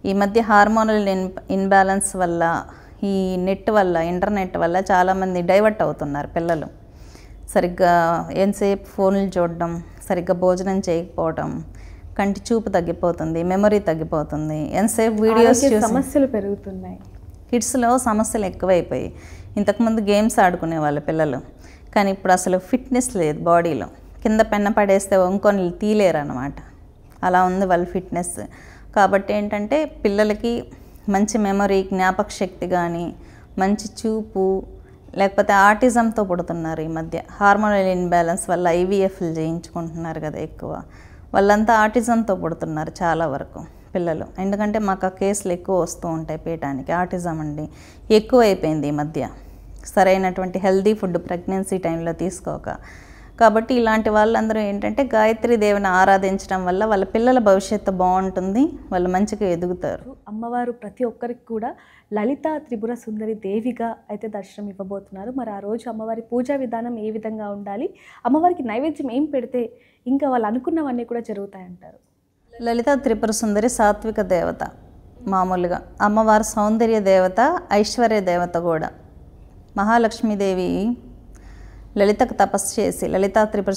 ఈ మధ్య హార్మోనల్ ఇన్బ్యాలెన్స్ వల్ల, ఈ నెట్ వల్ల, ఇంటర్నెట్ వల్ల చాలామంది డైవర్ట్ అవుతున్నారు పిల్లలు. సరిగ్గా ఎంతసేపు ఫోన్లు చూడడం, సరిగ్గా భోజనం చేయకపోవడం, కంటి చూపు తగ్గిపోతుంది, మెమరీ తగ్గిపోతుంది, ఎంతసేపు వీడియోస్ చూసి సమస్యలు పెరుగుతున్నాయి. కిడ్స్లో సమస్యలు ఎక్కువైపోయి, ఇంతకుముందు గేమ్స్ ఆడుకునే వాళ్ళు పిల్లలు, కానీ ఇప్పుడు అసలు ఫిట్నెస్ లేదు బాడీలో. కింద పెన్న పడేస్తే వంకొని తీలేరు అన్నమాట, అలా ఉంది వాళ్ళ ఫిట్నెస్. కాబట్టి ఏంటంటే పిల్లలకి మంచి మెమరీ, జ్ఞాపక శక్తి కానీ, మంచి చూపు, లేకపోతే ఆటిజంతో పుడుతున్నారు ఈ మధ్య. హార్మోనల్ ఇన్బ్యాలెన్స్ వల్ల ఐవీఎఫ్లు చేయించుకుంటున్నారు కదా ఎక్కువ, వాళ్ళంతా ఆటిజంతో పుడుతున్నారు చాలా వరకు పిల్లలు. ఎందుకంటే మాకు ఆ కేసులు ఎక్కువ వస్తూ ఉంటాయి పీయటానికి. ఆటిజం అండి ఎక్కువ అయిపోయింది ఈ మధ్య, సరైనటువంటి హెల్దీ ఫుడ్ ప్రెగ్నెన్సీ టైంలో తీసుకోక. కాబట్టి ఇలాంటి వాళ్ళందరూ ఏంటంటే గాయత్రి దేవిని ఆరాధించడం వల్ల వాళ్ళ పిల్లల భవిష్యత్తు బాగుంటుంది, వాళ్ళు మంచిగా ఎదుగుతారు. అమ్మవారు ప్రతి ఒక్కరికి కూడా లలితా త్రిపుర సుందరి దేవిగా అయితే దర్శనం ఇవ్వబోతున్నారు. మరి ఆ రోజు అమ్మవారి పూజా విధానం ఏ విధంగా ఉండాలి, అమ్మవారికి నైవేద్యం ఏం పెడితే ఇంకా వాళ్ళు అనుకున్నవన్నీ కూడా జరుగుతాయంటారు? లలితా త్రిపుర సుందరి సాత్విక దేవత మామూలుగా, అమ్మవారు సౌందర్య దేవత, ఐశ్వర్య దేవత కూడా. మహాలక్ష్మీదేవి లలితకు తపస్సు చేసి, లలితా త్రిపుర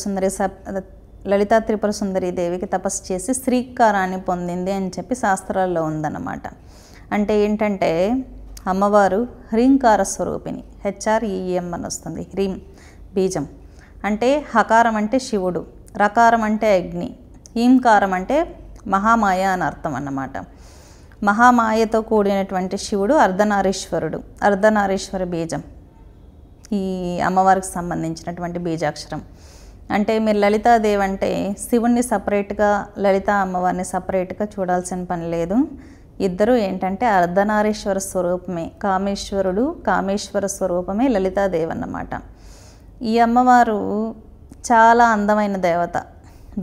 సుందరి దేవికి తపస్సు చేసి శ్రీకారాన్ని పొందింది అని చెప్పి శాస్త్రాల్లో ఉందన్నమాట. అంటే ఏంటంటే అమ్మవారు హ్రీంకార స్వరూపిణి, HREM అని వస్తుంది, హ్రీం బీజం. అంటే హకారం అంటే శివుడు, రకారం అంటే అగ్ని, ఈంకారం అంటే మహామాయ అని అర్థం అన్నమాట. మహామాయతో కూడినటువంటి శివుడు అర్ధనారీశ్వరుడు, అర్ధనారీశ్వర బీజం ఈ అమ్మవారికి సంబంధించినటువంటి బీజాక్షరం. అంటే మీరు లలితాదేవి అంటే శివుణ్ణి సపరేట్గా, లలితా అమ్మవారిని సపరేట్గా చూడాల్సిన పని లేదు. ఇద్దరు ఏంటంటే అర్ధనారీశ్వర స్వరూపమే, కామేశ్వరుడు కామేశ్వర స్వరూపమే లలితాదేవి అన్నమాట. ఈ అమ్మవారు చాలా అందమైన దేవత,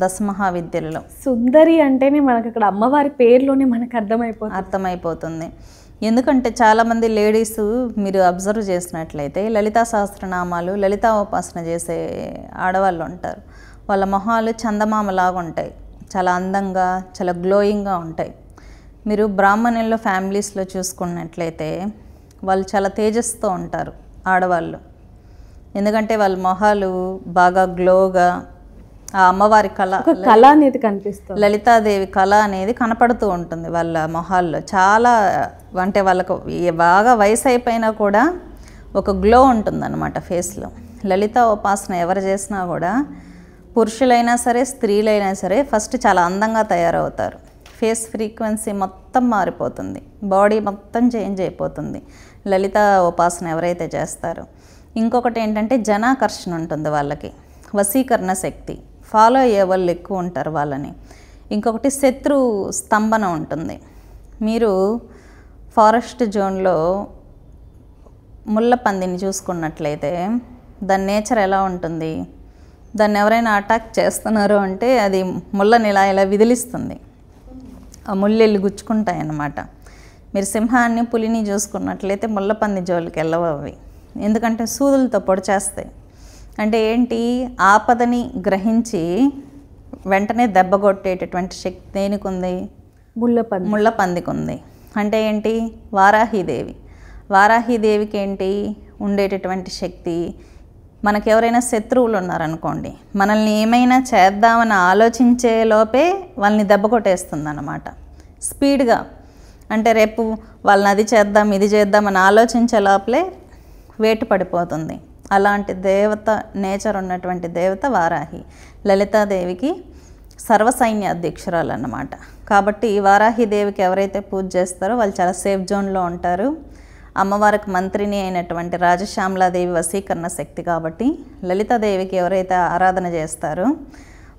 దశమహావిద్యలలో. సుందరి అంటేనే మనకు అక్కడ అమ్మవారి పేరులోనే మనకు అర్థమైపోతుంది. ఎందుకంటే చాలామంది లేడీస్ మీరు అబ్జర్వ్ చేసినట్లయితే లలితా సహస్రనామాలు, లలితా ఉపాసన చేసే ఆడవాళ్ళు ఉంటారు. వాళ్ళ మొహాలు చందమామలాగా ఉంటాయి, చాలా అందంగా, చాలా గ్లోయింగ్గా ఉంటాయి. మీరు బ్రాహ్మణుల్లో ఫ్యామిలీస్లో చూసుకున్నట్లయితే వాళ్ళు చాలా తేజస్తో ఉంటారు ఆడవాళ్ళు. ఎందుకంటే వాళ్ళ మొహాలు బాగా గ్లోగా, ఆ అమ్మవారి కళ అనేది కనిపిస్తుంది, లలితాదేవి కళ అనేది కనపడుతూ ఉంటుంది వాళ్ళ మొహాల్లో. చాలా అంటే వాళ్ళకు బాగా వయసు అయిపోయినా కూడా ఒక గ్లో ఉంటుందన్నమాట ఫేస్లో. లలితా ఉపాసన ఎవరు చేసినా కూడా, పురుషులైనా సరే స్త్రీలైనా సరే, ఫస్ట్ చాలా అందంగా తయారవుతారు. ఫేస్ ఫ్రీక్వెన్సీ మొత్తం మారిపోతుంది, బాడీ మొత్తం చేంజ్ అయిపోతుంది లలితా ఉపాసన ఎవరైతే చేస్తారో. ఇంకొకటి ఏంటంటే జనాకర్షణ ఉంటుంది వాళ్ళకి, వశీకరణ శక్తి, ఫాలో అయ్యే వాళ్ళు ఎక్కువ ఉంటారు వాళ్ళని. ఇంకొకటి శత్రు స్తంభన ఉంటుంది. మీరు ఫారెస్ట్ జోన్లో ముళ్ళ పందిని చూసుకున్నట్లయితే దాని నేచర్ ఎలా ఉంటుంది, దాన్ని ఎవరైనా అటాక్ చేస్తున్నారు అంటే అది ముళ్ళని ఇలా విదిలిస్తుంది, ఆ ముళ్ళెళ్ళి గుచ్చుకుంటాయి అన్నమాట. మీరు సింహాన్ని పులిని చూసుకున్నట్లయితే ముళ్ళ పంది జోలికి వెళ్ళవు అవి, ఎందుకంటే సూదులతో పొడిచేస్తాయి. అంటే ఏంటి, ఆపదని గ్రహించి వెంటనే దెబ్బ కొట్టేటటువంటి శక్తి దేనికి ఉంది, ముళ్ళ పందికి ఉంది. అంటే ఏంటి, వారాహీదేవికి ఏంటి ఉండేటటువంటి శక్తి, మనకెవరైనా శత్రువులు ఉన్నారనుకోండి, మనల్ని ఏమైనా చేద్దామని ఆలోచించే లోపే వాళ్ళని దెబ్బ కొట్టేస్తుంది అన్నమాట స్పీడ్గా. అంటే రేపు వాళ్ళని అది చేద్దాం ఇది చేద్దామని ఆలోచించే లోపలే వేటు పడిపోతుంది. అలాంటి దేవత నేచర్ ఉన్నటువంటి దేవత వారాహి. లలితాదేవికి సర్వసైన్య అధ్యక్షురాలు అన్నమాట. కాబట్టి వారాహిదేవికి ఎవరైతే పూజ చేస్తారో వాళ్ళు చాలా సేఫ్ జోన్లో ఉంటారు. అమ్మవారికి మంత్రిని అయినటువంటి రాజశ్యామలాదేవి వశీకరణ శక్తి కాబట్టి లలితాదేవికి ఎవరైతే ఆరాధన చేస్తారో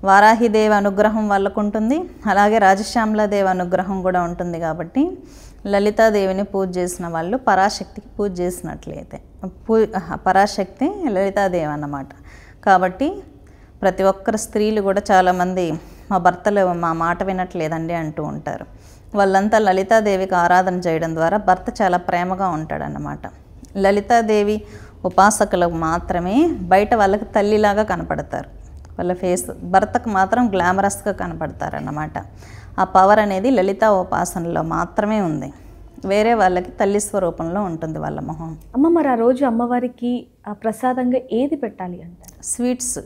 వారాహిదేవి అనుగ్రహం వాళ్ళకు ఉంటుంది, అలాగే రాజశ్యామలాదేవి అనుగ్రహం కూడా ఉంటుంది. కాబట్టి లలితాదేవిని పూజ చేసిన వాళ్ళు పరాశక్తికి పూజ చేసినట్లయితే పరాశక్తి లలితాదేవి అన్నమాట. కాబట్టి ప్రతి ఒక్కరు స్త్రీలు కూడా చాలామంది మా భర్తలు మా మాట వినట్లేదండి అంటూ ఉంటారు. వాళ్ళంతా లలితాదేవికి ఆరాధన చేయడం ద్వారా భర్త చాలా ప్రేమగా ఉంటాడన్నమాట. లలితాదేవి ఉపాసకులకు మాత్రమే బయట వాళ్ళకి తల్లిలాగా కనపడతారు. వాళ్ళ ఫేస్ భర్తకు మాత్రం గ్లామరస్గా కనపడతారన్నమాట. ఆ పవర్ అనేది లలితా ఉపాసనలో మాత్రమే ఉంది. వేరే వాళ్ళకి తల్లి స్వరూపంలో ఉంటుంది వాళ్ళ మొహం. అమ్మ మరి ఆ రోజు అమ్మవారికి ప్రసాదంగా ఏది పెట్టాలి అంటారు? స్వీట్స్.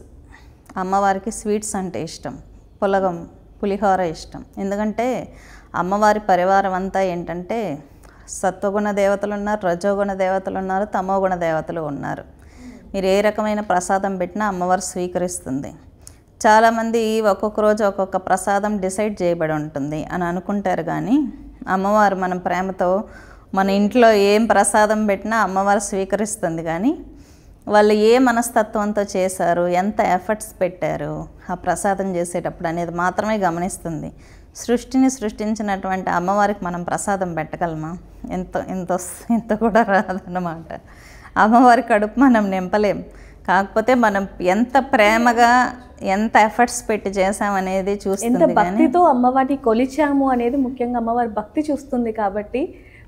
అమ్మవారికి స్వీట్స్ అంటే ఇష్టం. పులగం, పులిహోర ఇష్టం. ఎందుకంటే అమ్మవారి పరివారం అంతా ఏంటంటే సత్వగుణ దేవతలు ఉన్నారు, రజోగుణ దేవతలు ఉన్నారు, తమోగుణ దేవతలు ఉన్నారు. మీరు ఏ రకమైన ప్రసాదం పెట్టినా అమ్మవారు స్వీకరిస్తుంది. చాలామంది ఒక్కొక్క రోజు ఒక్కొక్క ప్రసాదం డిసైడ్ చేయబడి ఉంటుంది అని అనుకుంటారు. కానీ అమ్మవారు మనం ప్రేమతో మన ఇంట్లో ఏం ప్రసాదం పెట్టినా అమ్మవారు స్వీకరిస్తుంది. కానీ వాళ్ళు ఏ మనస్తత్వంతో చేశారు, ఎంత ఎఫర్ట్స్ పెట్టారు ఆ ప్రసాదం చేసేటప్పుడు అనేది మాత్రమే గమనిస్తుంది. సృష్టిని సృష్టించినటువంటి అమ్మవారికి మనం ప్రసాదం పెట్టగలమా? ఎంత కూడా రాదన్నమాట. అమ్మవారి కడుపు మనం నింపలేం. కాకపోతే మనం ఎంత ప్రేమగా ఎంత ఎఫర్ట్స్ పెట్టి చేసామనేది చూస్తుంది. ఎంత భక్తితో అమ్మవారిని కొలిచాము అనేది ముఖ్యంగా అమ్మవారి భక్తి చూస్తుంది. కాబట్టి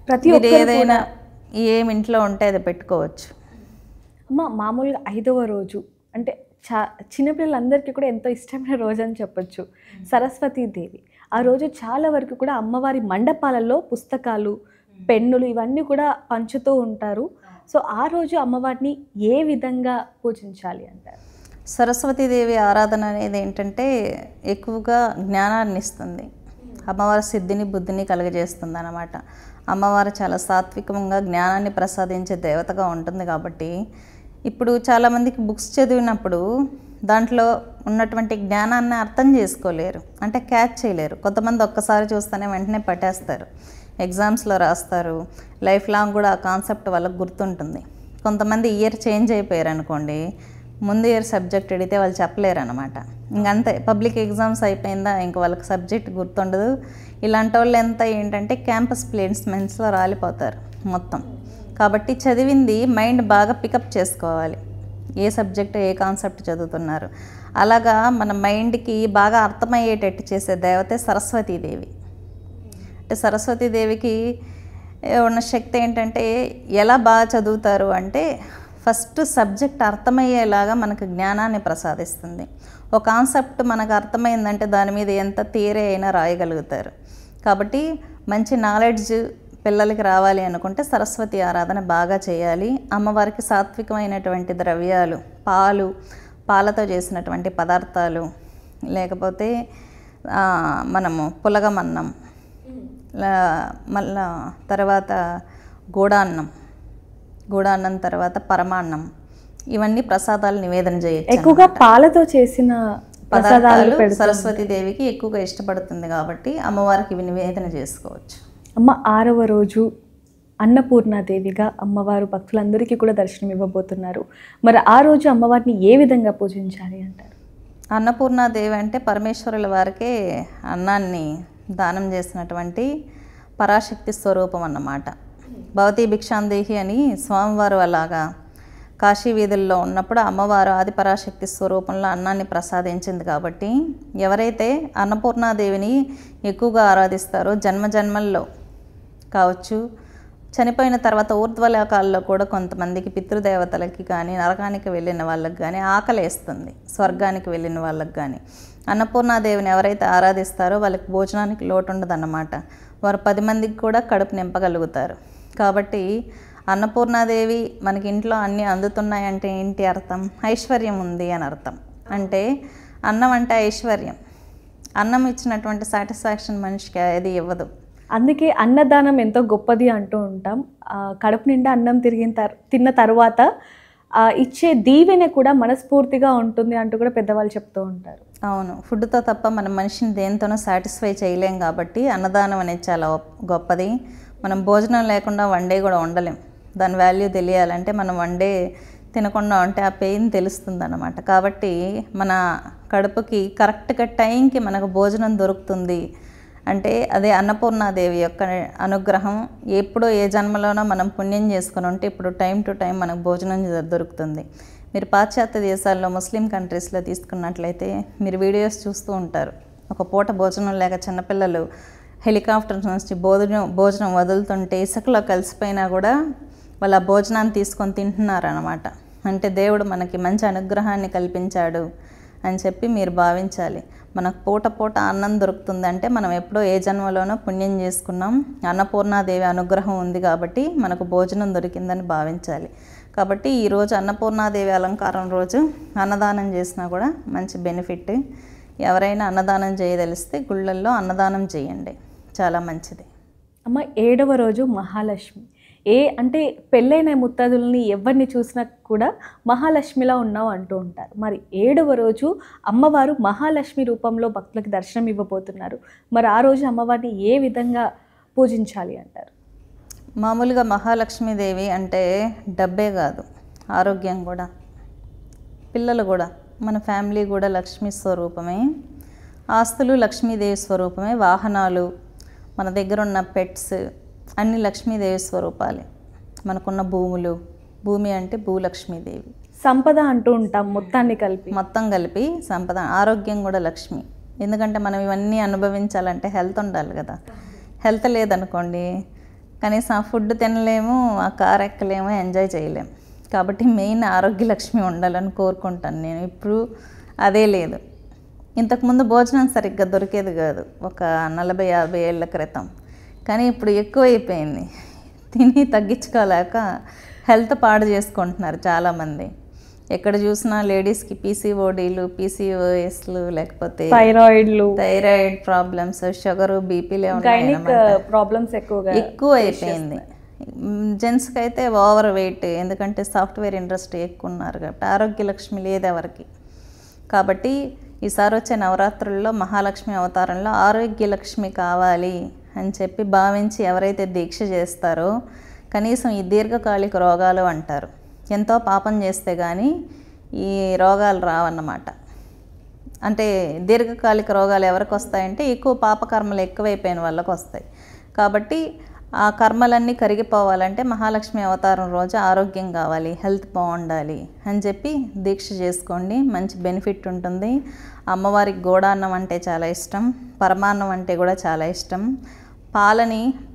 ప్రతి ఏదైనా ఏమి ఇంట్లో ఉంటే అది పెట్టుకోవచ్చు. అమ్మ మామూలుగా 5వ రోజు అంటే చిన్నపిల్లలందరికీ కూడా ఎంతో ఇష్టమైన రోజు అని చెప్పొచ్చు, సరస్వతీదేవి. ఆ రోజు చాలా వరకు కూడా అమ్మవారి మండపాలలో పుస్తకాలు, పెన్నులు ఇవన్నీ కూడా పంచుతూ ఉంటారు. సో ఆ రోజు అమ్మవారిని ఏ విధంగా పూజించాలి అంటారు? సరస్వతీదేవి ఆరాధన అనేది ఏంటంటే ఎక్కువగా జ్ఞానాన్ని ఇస్తుంది. అమ్మవారి సిద్ధిని బుద్ధిని కలుగజేస్తుంది అన్నమాట. అమ్మవారు చాలా సాత్వికంగా జ్ఞానాన్ని ప్రసాదించే దేవతగా ఉంటుంది. కాబట్టి ఇప్పుడు చాలామందికి బుక్స్ చదివినప్పుడు దాంట్లో ఉన్నటువంటి జ్ఞానాన్ని అర్థం చేసుకోలేరు, అంటే క్యాచ్ చేయలేరు. కొంతమంది ఒక్కసారి చూస్తేనే వెంటనే పట్టేస్తారు, ఎగ్జామ్స్లో రాస్తారు, లైఫ్ లాంగ్ కూడా ఆ కాన్సెప్ట్ వాళ్ళకి గుర్తుంటుంది. కొంతమంది ఇయర్ చేంజ్ అయిపోయారు అనుకోండి, ముందు ఇయర్ సబ్జెక్ట్ అడిగితే వాళ్ళు చెప్పలేరు అనమాట. ఇంకంతే, పబ్లిక్ ఎగ్జామ్స్ అయిపోయిందా ఇంక వాళ్ళకి సబ్జెక్ట్ గుర్తుండదు. ఇలాంటి వాళ్ళు ఎంత ఏంటంటే క్యాంపస్ ప్లేస్మెంట్స్లో రాలిపోతారు మొత్తం. కాబట్టి చదివింది మైండ్ బాగా పికప్ చేసుకోవాలి, ఏ సబ్జెక్ట్ ఏ కాన్సెప్ట్ చదువుతున్నారు. అలాగా మన మైండ్కి బాగా అర్థమయ్యేటట్టు చేసే దేవతే సరస్వతీదేవి. అంటే సరస్వతీదేవికి ఉన్న శక్తి ఏంటంటే ఎలా బాగా చదువుతారు అంటే ఫస్ట్ సబ్జెక్ట్ అర్థమయ్యేలాగా మనకు జ్ఞానాన్ని ప్రసాదిస్తుంది. ఒక కాన్సెప్ట్ మనకు అర్థమైందంటే దాని మీద ఎంత థియరీ అయినా రాయగలుగుతారు. కాబట్టి మంచి నాలెడ్జ్ పిల్లలకి రావాలి అనుకుంటే సరస్వతి ఆరాధన బాగా చేయాలి. అమ్మవారికి సాత్వికమైనటువంటి ద్రవ్యాలు, పాలతో చేసినటువంటి పదార్థాలు, లేకపోతే మనము పులగమన్నం, మళ్ళా తర్వాత గూడాన్నం తర్వాత పరమాన్నం, ఇవన్నీ ప్రసాదాలు నివేదన చేయొచ్చు. ఎక్కువగా పాలతో చేసిన పదార్థాలు సరస్వతీదేవికి ఎక్కువగా ఇష్టపడుతుంది కాబట్టి అమ్మవారికి ఇవి నివేదన చేసుకోవచ్చు. అమ్మ 6వ రోజు అన్నపూర్ణాదేవిగా అమ్మవారు భక్తులందరికీ కూడా దర్శనం ఇవ్వబోతున్నారు. మరి ఆ రోజు అమ్మవారిని ఏ విధంగా పూజించాలి అంటారు? అన్నపూర్ణాదేవి అంటే పరమేశ్వరుల వారికే అన్నాన్ని దానం చేసినటువంటి పరాశక్తి స్వరూపం అన్నమాట. భవతీ భిక్షాందేహి అని స్వామివారు అలాగా కాశీ వీధుల్లో ఉన్నప్పుడు అమ్మవారు ఆది పరాశక్తి స్వరూపంలో అన్నాన్ని ప్రసాదించింది. కాబట్టి ఎవరైతే అన్నపూర్ణాదేవిని ఎక్కువగా ఆరాధిస్తారో జన్మజన్మల్లో కావచ్చు, చనిపోయిన తర్వాత ఊర్ధ్వలోకాల్లో కూడా కొంతమందికి పితృదేవతలకి కానీ నరకానికి వెళ్ళిన వాళ్ళకి కానీ ఆకలేస్తుంది, స్వర్గానికి వెళ్ళిన వాళ్ళకి కానీ అన్నపూర్ణాదేవిని ఎవరైతే ఆరాధిస్తారో వాళ్ళకి భోజనానికి లోటు ఉండదన్నమాట. వారు 10 మందికి కూడా కడుపు నింపగలుగుతారు. కాబట్టి అన్నపూర్ణాదేవి మనకి ఇంట్లో అన్నీ అందుతున్నాయంటే ఏంటి అర్థం? ఐశ్వర్యం ఉంది అని అర్థం. అంటే అన్నం అంటే ఐశ్వర్యం. అన్నం ఇచ్చినటువంటి సాటిస్ఫాక్షన్ మనిషికి అది ఇవ్వదు. అందుకే అన్నదానం ఎంతో గొప్పది అంటూ ఉంటాం. కడుపు నిండా అన్నం తిన్న తర్వాత ఇచ్చే దీవెన కూడా మనస్ఫూర్తిగా ఉంటుంది అంటూ కూడా పెద్దవాళ్ళు చెప్తూ ఉంటారు. అవును, ఫుడ్తో తప్ప మనం మనిషిని దేనితోనూ సాటిస్ఫై చేయలేం కాబట్టి అన్నదానం అనేది చాలా గొప్పది. మనం భోజనం లేకుండా వన్ డే కూడా ఉండలేం. దాని వాల్యూ తెలియాలంటే మనం వన్ డే తినకుండా ఉంటే ఆ పెయిన్ తెలుస్తుంది అన్నమాట. కాబట్టి మన కడుపుకి కరెక్ట్గా టైంకి మనకు భోజనం దొరుకుతుంది అంటే అదే అన్నపూర్ణాదేవి యొక్క అనుగ్రహం. ఎప్పుడో ఏ జన్మలోనో మనం పుణ్యం చేసుకుని ఉంటే ఇప్పుడు టైం టు టైం మనకు భోజనం దొరుకుతుంది. మీరు పాశ్చాత్య దేశాల్లో ముస్లిం కంట్రీస్లో తీసుకున్నట్లయితే మీరు వీడియోస్ చూస్తూ ఉంటారు. ఒక పూట భోజనం లేక చిన్నపిల్లలు హెలికాప్టర్ నుంచి భోజనం వదులుతుంటే ఇసుకలో కలిసిపోయినా కూడా వాళ్ళ భోజనాన్ని తీసుకొని తింటున్నారన్నమాట. అంటే దేవుడు మనకి మంచి అనుగ్రహాన్ని కల్పించాడు అని చెప్పి మీరు భావించాలి. మనకు పూట పూట అన్నం దొరుకుతుందంటే మనం ఎప్పుడో ఏ జన్మలోనో పుణ్యం చేసుకున్నాం. అన్నపూర్ణాదేవి అనుగ్రహం ఉంది కాబట్టి మనకు భోజనం దొరికిందని భావించాలి. కాబట్టి ఈరోజు అన్నపూర్ణాదేవి అలంకారం రోజు అన్నదానం చేసినా కూడా మంచి బెనిఫిట్. ఎవరైనా అన్నదానం చేయదలిస్తే గుళ్ళల్లో అన్నదానం చేయండి, చాలా మంచిది. అమ్మ 7వ రోజు మహాలక్ష్మి. అంటే పెళ్ళైన ముత్తదుల్ని ఎవరిని చూసినా కూడా మహాలక్ష్మిలా ఉన్నావు అంటూ ఉంటారు. మరి 7వ రోజు అమ్మవారు మహాలక్ష్మి రూపంలో భక్తులకు దర్శనం ఇవ్వబోతున్నారు. మరి ఆ రోజు అమ్మవారిని ఏ విధంగా పూజించాలి అంటారు? మామూలుగా మహాలక్ష్మీదేవి అంటే డబ్బే కాదు, ఆరోగ్యం కూడా, పిల్లలు కూడా, మన ఫ్యామిలీ కూడా లక్ష్మీ స్వరూపమే. ఆస్తులు లక్ష్మీదేవి స్వరూపమే. వాహనాలు, మన దగ్గర ఉన్న పెట్స్ అన్ని లక్ష్మీదేవి స్వరూపాలే. మనకున్న భూమి అంటే భూలక్ష్మీదేవి. సంపద అంటూ ఉంటాం, మొత్తం కలిపి సంపద. ఆరోగ్యం కూడా లక్ష్మి. ఎందుకంటే మనం ఇవన్నీ అనుభవించాలంటే హెల్త్ ఉండాలి కదా. హెల్త్ లేదనుకోండి కనీసం ఆ ఫుడ్ తినలేము, ఆ కార్ ఎక్కలేము, ఎంజాయ్ చేయలేము. కాబట్టి మెయిన్ ఆరోగ్య లక్ష్మి ఉండాలని కోరుకుంటాను నేను. ఇప్పుడు అదే లేదు. ఇంతకుముందు భోజనం సరిగ్గా దొరికేది కాదు ఒక 40-50 ఏళ్ళ క్రితం. కానీ ఇప్పుడు ఎక్కువైపోయింది. తిని తగ్గించుకోలేక హెల్త్ పాడు చేసుకుంటున్నారు చాలామంది. ఎక్కడ చూసినా లేడీస్కి పీసీఓడీలు, పీసీఓఎస్లు, లేకపోతే థైరాయిడ్ ప్రాబ్లమ్స్, షుగరు, బీపీలే ప్రాబ్లమ్స్ ఎక్కువ అయిపోయింది. జెంట్స్కి అయితే ఓవర్ వెయిట్, ఎందుకంటే సాఫ్ట్వేర్ ఇండస్ట్రీ ఎక్కువ ఉన్నారు కాబట్టి ఆరోగ్య లక్ష్మి లేదు ఎవరికి. కాబట్టి ఈసారి వచ్చే నవరాత్రుల్లో మహాలక్ష్మి అవతారంలో ఆరోగ్య లక్ష్మి కావాలి అని చెప్పి భావించి ఎవరైతే దీక్ష చేస్తారో కనీసం ఈ దీర్ఘకాలిక రోగాలు అంటారు, ఎంతో పాపం చేస్తే కానీ ఈ రోగాలు రావన్నమాట. అంటే దీర్ఘకాలిక రోగాలు ఎవరికి వస్తాయంటే ఎక్కువ పాపకర్మలు ఎక్కువైపోయిన వాళ్ళకి వస్తాయి. కాబట్టి ఆ కర్మలన్నీ కరిగిపోవాలంటే మహాలక్ష్మి అవతారం రోజు ఆరోగ్యం కావాలి, హెల్త్ బాగుండాలి అని చెప్పి దీక్ష చేసుకోండి. మంచి బెనిఫిట్ ఉంటుంది. అమ్మవారికి గోడాన్నం అంటే చాలా ఇష్టం, పరమాన్నం అంటే కూడా చాలా ఇష్టం.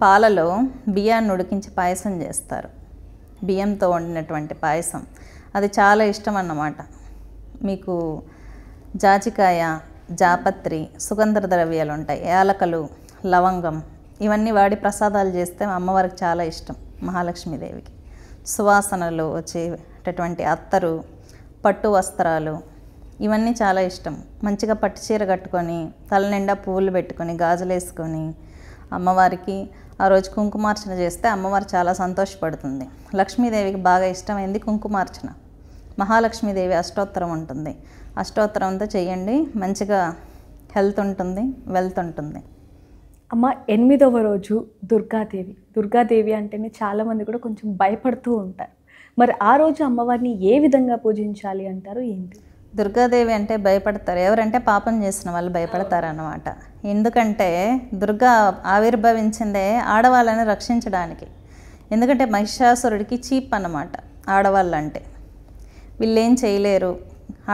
పాలలో బియ్యాన్ని ఉడికించి పాయసం చేస్తారు, బియ్యంతో వండినటువంటి పాయసం, అది చాలా ఇష్టం అన్నమాట. మీకు జాజికాయ, జాపత్రి, సుగంధ ద్రవ్యాలు ఉంటాయి, యాలకలు, లవంగం, ఇవన్నీ వాడి ప్రసాదాలు చేస్తే అమ్మవారికి చాలా ఇష్టం మహాలక్ష్మీదేవికి. సువాసనలు వచ్చేటటువంటి అత్తరు, పట్టు వస్త్రాలు, ఇవన్నీ చాలా ఇష్టం. మంచిగా పట్టు చీర కట్టుకొని తల నిండా పువ్వులు పెట్టుకొని గాజులు వేసుకొని అమ్మవారికి ఆ రోజు కుంకుమార్చన చేస్తే అమ్మవారు చాలా సంతోషపడుతుంది. లక్ష్మీదేవికి బాగా ఇష్టమైంది కుంకుమార్చన. మహాలక్ష్మీదేవి అష్టోత్తరం ఉంటుంది, అష్టోత్తరంతో చేయండి, మంచిగా హెల్త్ ఉంటుంది, వెల్త్ ఉంటుంది. అమ్మ 8వ రోజు దుర్గాదేవి అంటేనే చాలామంది కూడా కొంచెం భయపడుతూ ఉంటారు. మరి ఆ రోజు అమ్మవారిని ఏ విధంగా పూజించాలి అంటారు, ఏంటి? దుర్గాదేవి అంటే భయపడతారు ఎవరంటే పాపం చేసిన వాళ్ళు భయపడతారు అన్నమాట. ఎందుకంటే దుర్గా ఆవిర్భవించిందే ఆడవాళ్ళని రక్షించడానికి. ఎందుకంటే మహిషాసురుడికి చీప్ అన్నమాట ఆడవాళ్ళంటే. వీళ్ళేం చేయలేరు,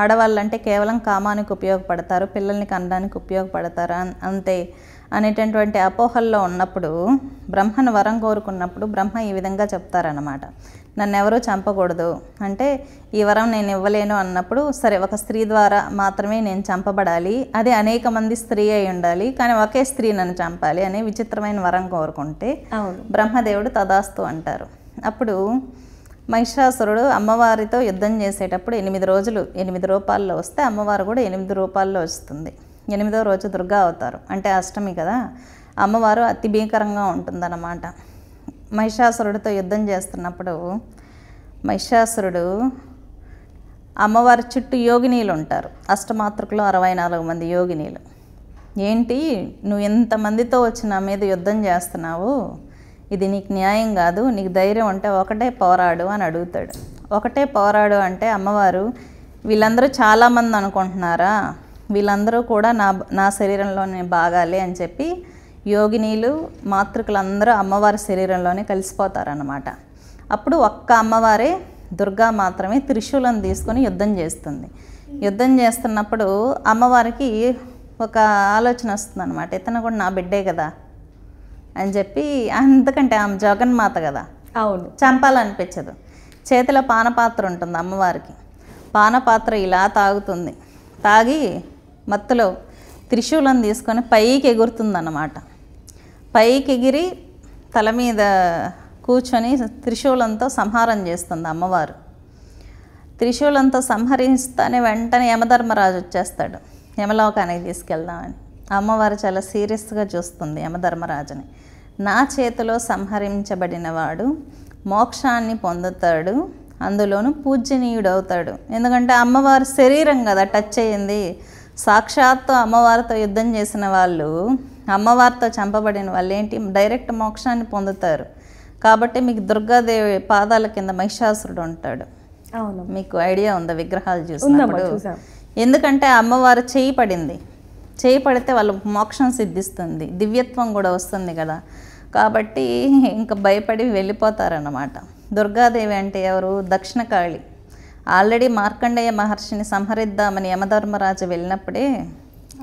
ఆడవాళ్ళంటే కేవలం కామానికి ఉపయోగపడతారు, పిల్లల్ని కనడానికి ఉపయోగపడతారు అంతే అనేటటువంటి అపోహల్లో ఉన్నప్పుడు బ్రహ్మను వరం కోరుకున్నప్పుడు బ్రహ్మ ఈ విధంగా చెప్తారన్నమాట, నన్ను ఎవరూ చంపకూడదు అంటే ఈ వరం నేను ఇవ్వలేను అన్నప్పుడు, సరే ఒక స్త్రీ ద్వారా మాత్రమే నేను చంపబడాలి, అది అనేక మంది స్త్రీ అయి ఉండాలి, కానీ ఒకే స్త్రీ నన్ను చంపాలి అనే విచిత్రమైన వరం కోరుకుంటే బ్రహ్మదేవుడు తదాస్తు అంటారు. అప్పుడు మహిషాసురుడు అమ్మవారితో యుద్ధం చేసేటప్పుడు 8 రోజులు 8 రూపాల్లో వస్తే అమ్మవారు కూడా 8 రూపాల్లో వస్తుంది. 8వ రోజు దుర్గా అవతారం అంటే అష్టమి కదా, అమ్మవారు అతి భీకరంగా ఉంటుందన్నమాట. మహిషాసురుడితో యుద్ధం చేస్తున్నప్పుడు మహిషాసురుడు అమ్మవారి చుట్టూ యోగినీలు ఉంటారు. అష్టమాతృకులు 64 మంది యోగినీలు. ఏంటి నువ్వు ఎంతమందితో వచ్చి నా మీద యుద్ధం చేస్తున్నావు, ఇది నీకు న్యాయం కాదు, నీకు ధైర్యం ఉంటే ఒకటే పోరాడు అని అడుగుతాడు. ఒకటే పోరాడు అంటే అమ్మవారు వీళ్ళందరూ చాలామంది అనుకుంటున్నారా, వీళ్ళందరూ కూడా నా శరీరంలోనే భాగాలే అని చెప్పి యోగినీలు మాతృకులందరూ అమ్మవారి శరీరంలోనే కలిసిపోతారన్నమాట. అప్పుడు ఒక్క అమ్మవారే దుర్గా మాత్రమే త్రిశూలం తీసుకొని యుద్ధం చేస్తుంది. యుద్ధం చేస్తున్నప్పుడు అమ్మవారికి ఒక ఆలోచన వస్తుంది అనమాట, ఇతను కూడా నా బిడ్డే కదా అని చెప్పి. ఎందుకంటే ఆమె జగన్మాత కదా, అవును, చంపాలనిపించదు. చేతిలో పానపాత్ర ఉంటుంది అమ్మవారికి. పానపాత్ర ఇలా తాగుతుంది. తాగి మత్తులో త్రిశూలం తీసుకొని పైకి ఎగురుతుందన్నమాట. పైకి ఎగిరి తల మీద కూర్చొని త్రిశూలంతో సంహారం చేస్తుంది అమ్మవారు. త్రిశూలంతో సంహరిస్తానే వెంటనే యమధర్మరాజు వచ్చేస్తాడు, యమలోకానికి తీసుకెళ్దామని. అమ్మవారు చాలా సీరియస్గా చూస్తుంది యమధర్మరాజుని. నా చేతిలో సంహరించబడిన వాడు మోక్షాన్ని పొందుతాడు, అందులోనూ పూజ్యనీయుడవుతాడు. ఎందుకంటే అమ్మవారి శరీరం కదా టచ్ అయ్యింది. సాక్షాత్తు అమ్మవారితో యుద్ధం చేసిన వాళ్ళు, అమ్మవారితో చంపబడిన వాళ్ళు ఏంటి డైరెక్ట్ మోక్షాన్ని పొందుతారు. కాబట్టి మీకు దుర్గాదేవి పాదాల కింద మహిషాసురుడు ఉంటాడు. అవును, మీకు ఐడియా ఉందా విగ్రహాలు చూసినప్పుడు? చూసాం. ఎందుకంటే అమ్మవారు చేయి పడింది. చేయి పడితే వాళ్ళకు మోక్షం సిద్ధిస్తుంది, దివ్యత్వం కూడా వస్తుంది కదా. కాబట్టి ఇంకా భయపడి వెళ్ళిపోతారన్నమాట. దుర్గాదేవి అంటే ఎవరు? దక్షిణకాళి. ఆల్రెడీ మార్కండేయ మహర్షిని సంహరిద్దామని యమధర్మరాజు వెళ్ళినప్పుడే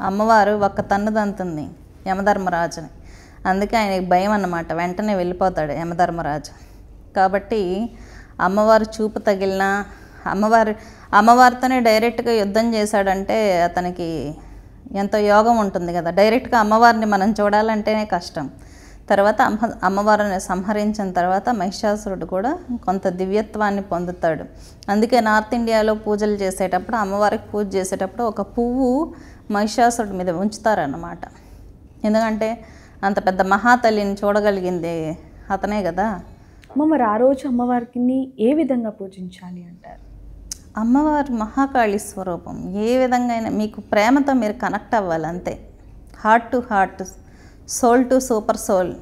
అమ్మవారు ఒక్క తన్నుదంతుంది యమధర్మరాజుని. అందుకే ఆయనకి భయం అన్నమాట, వెంటనే వెళ్ళిపోతాడు యమధర్మరాజు. కాబట్టి అమ్మవారు చూపు తగిలిన అమ్మవారితోనే డైరెక్ట్గా యుద్ధం చేశాడంటే అతనికి ఎంతో యోగం ఉంటుంది కదా. డైరెక్ట్గా అమ్మవారిని మనం చూడాలంటేనే కష్టం. తర్వాత అమ్మవారిని సంహరించిన తర్వాత మహిషాసురుడు కూడా కొంత దివ్యత్వాన్ని పొందుతాడు. అందుకే నార్త్ ఇండియాలో పూజలు చేసేటప్పుడు, అమ్మవారికి పూజ చేసేటప్పుడు ఒక పువ్వు మహిషాసురుడి మీద ఉంచుతారన్నమాట. ఎందుకంటే అంత పెద్ద మహాతల్లిని చూడగలిగింది అతనే కదా. మరి ఆ రోజు అమ్మవారికి ఏ విధంగా పూజించాలి అంటారు? అమ్మవారి మహాకాళి స్వరూపం. ఏ విధంగా అయినా మీకు ప్రేమతో మీరు కనెక్ట్ అవ్వాలి అంతే. Heart to heart, soul to super soul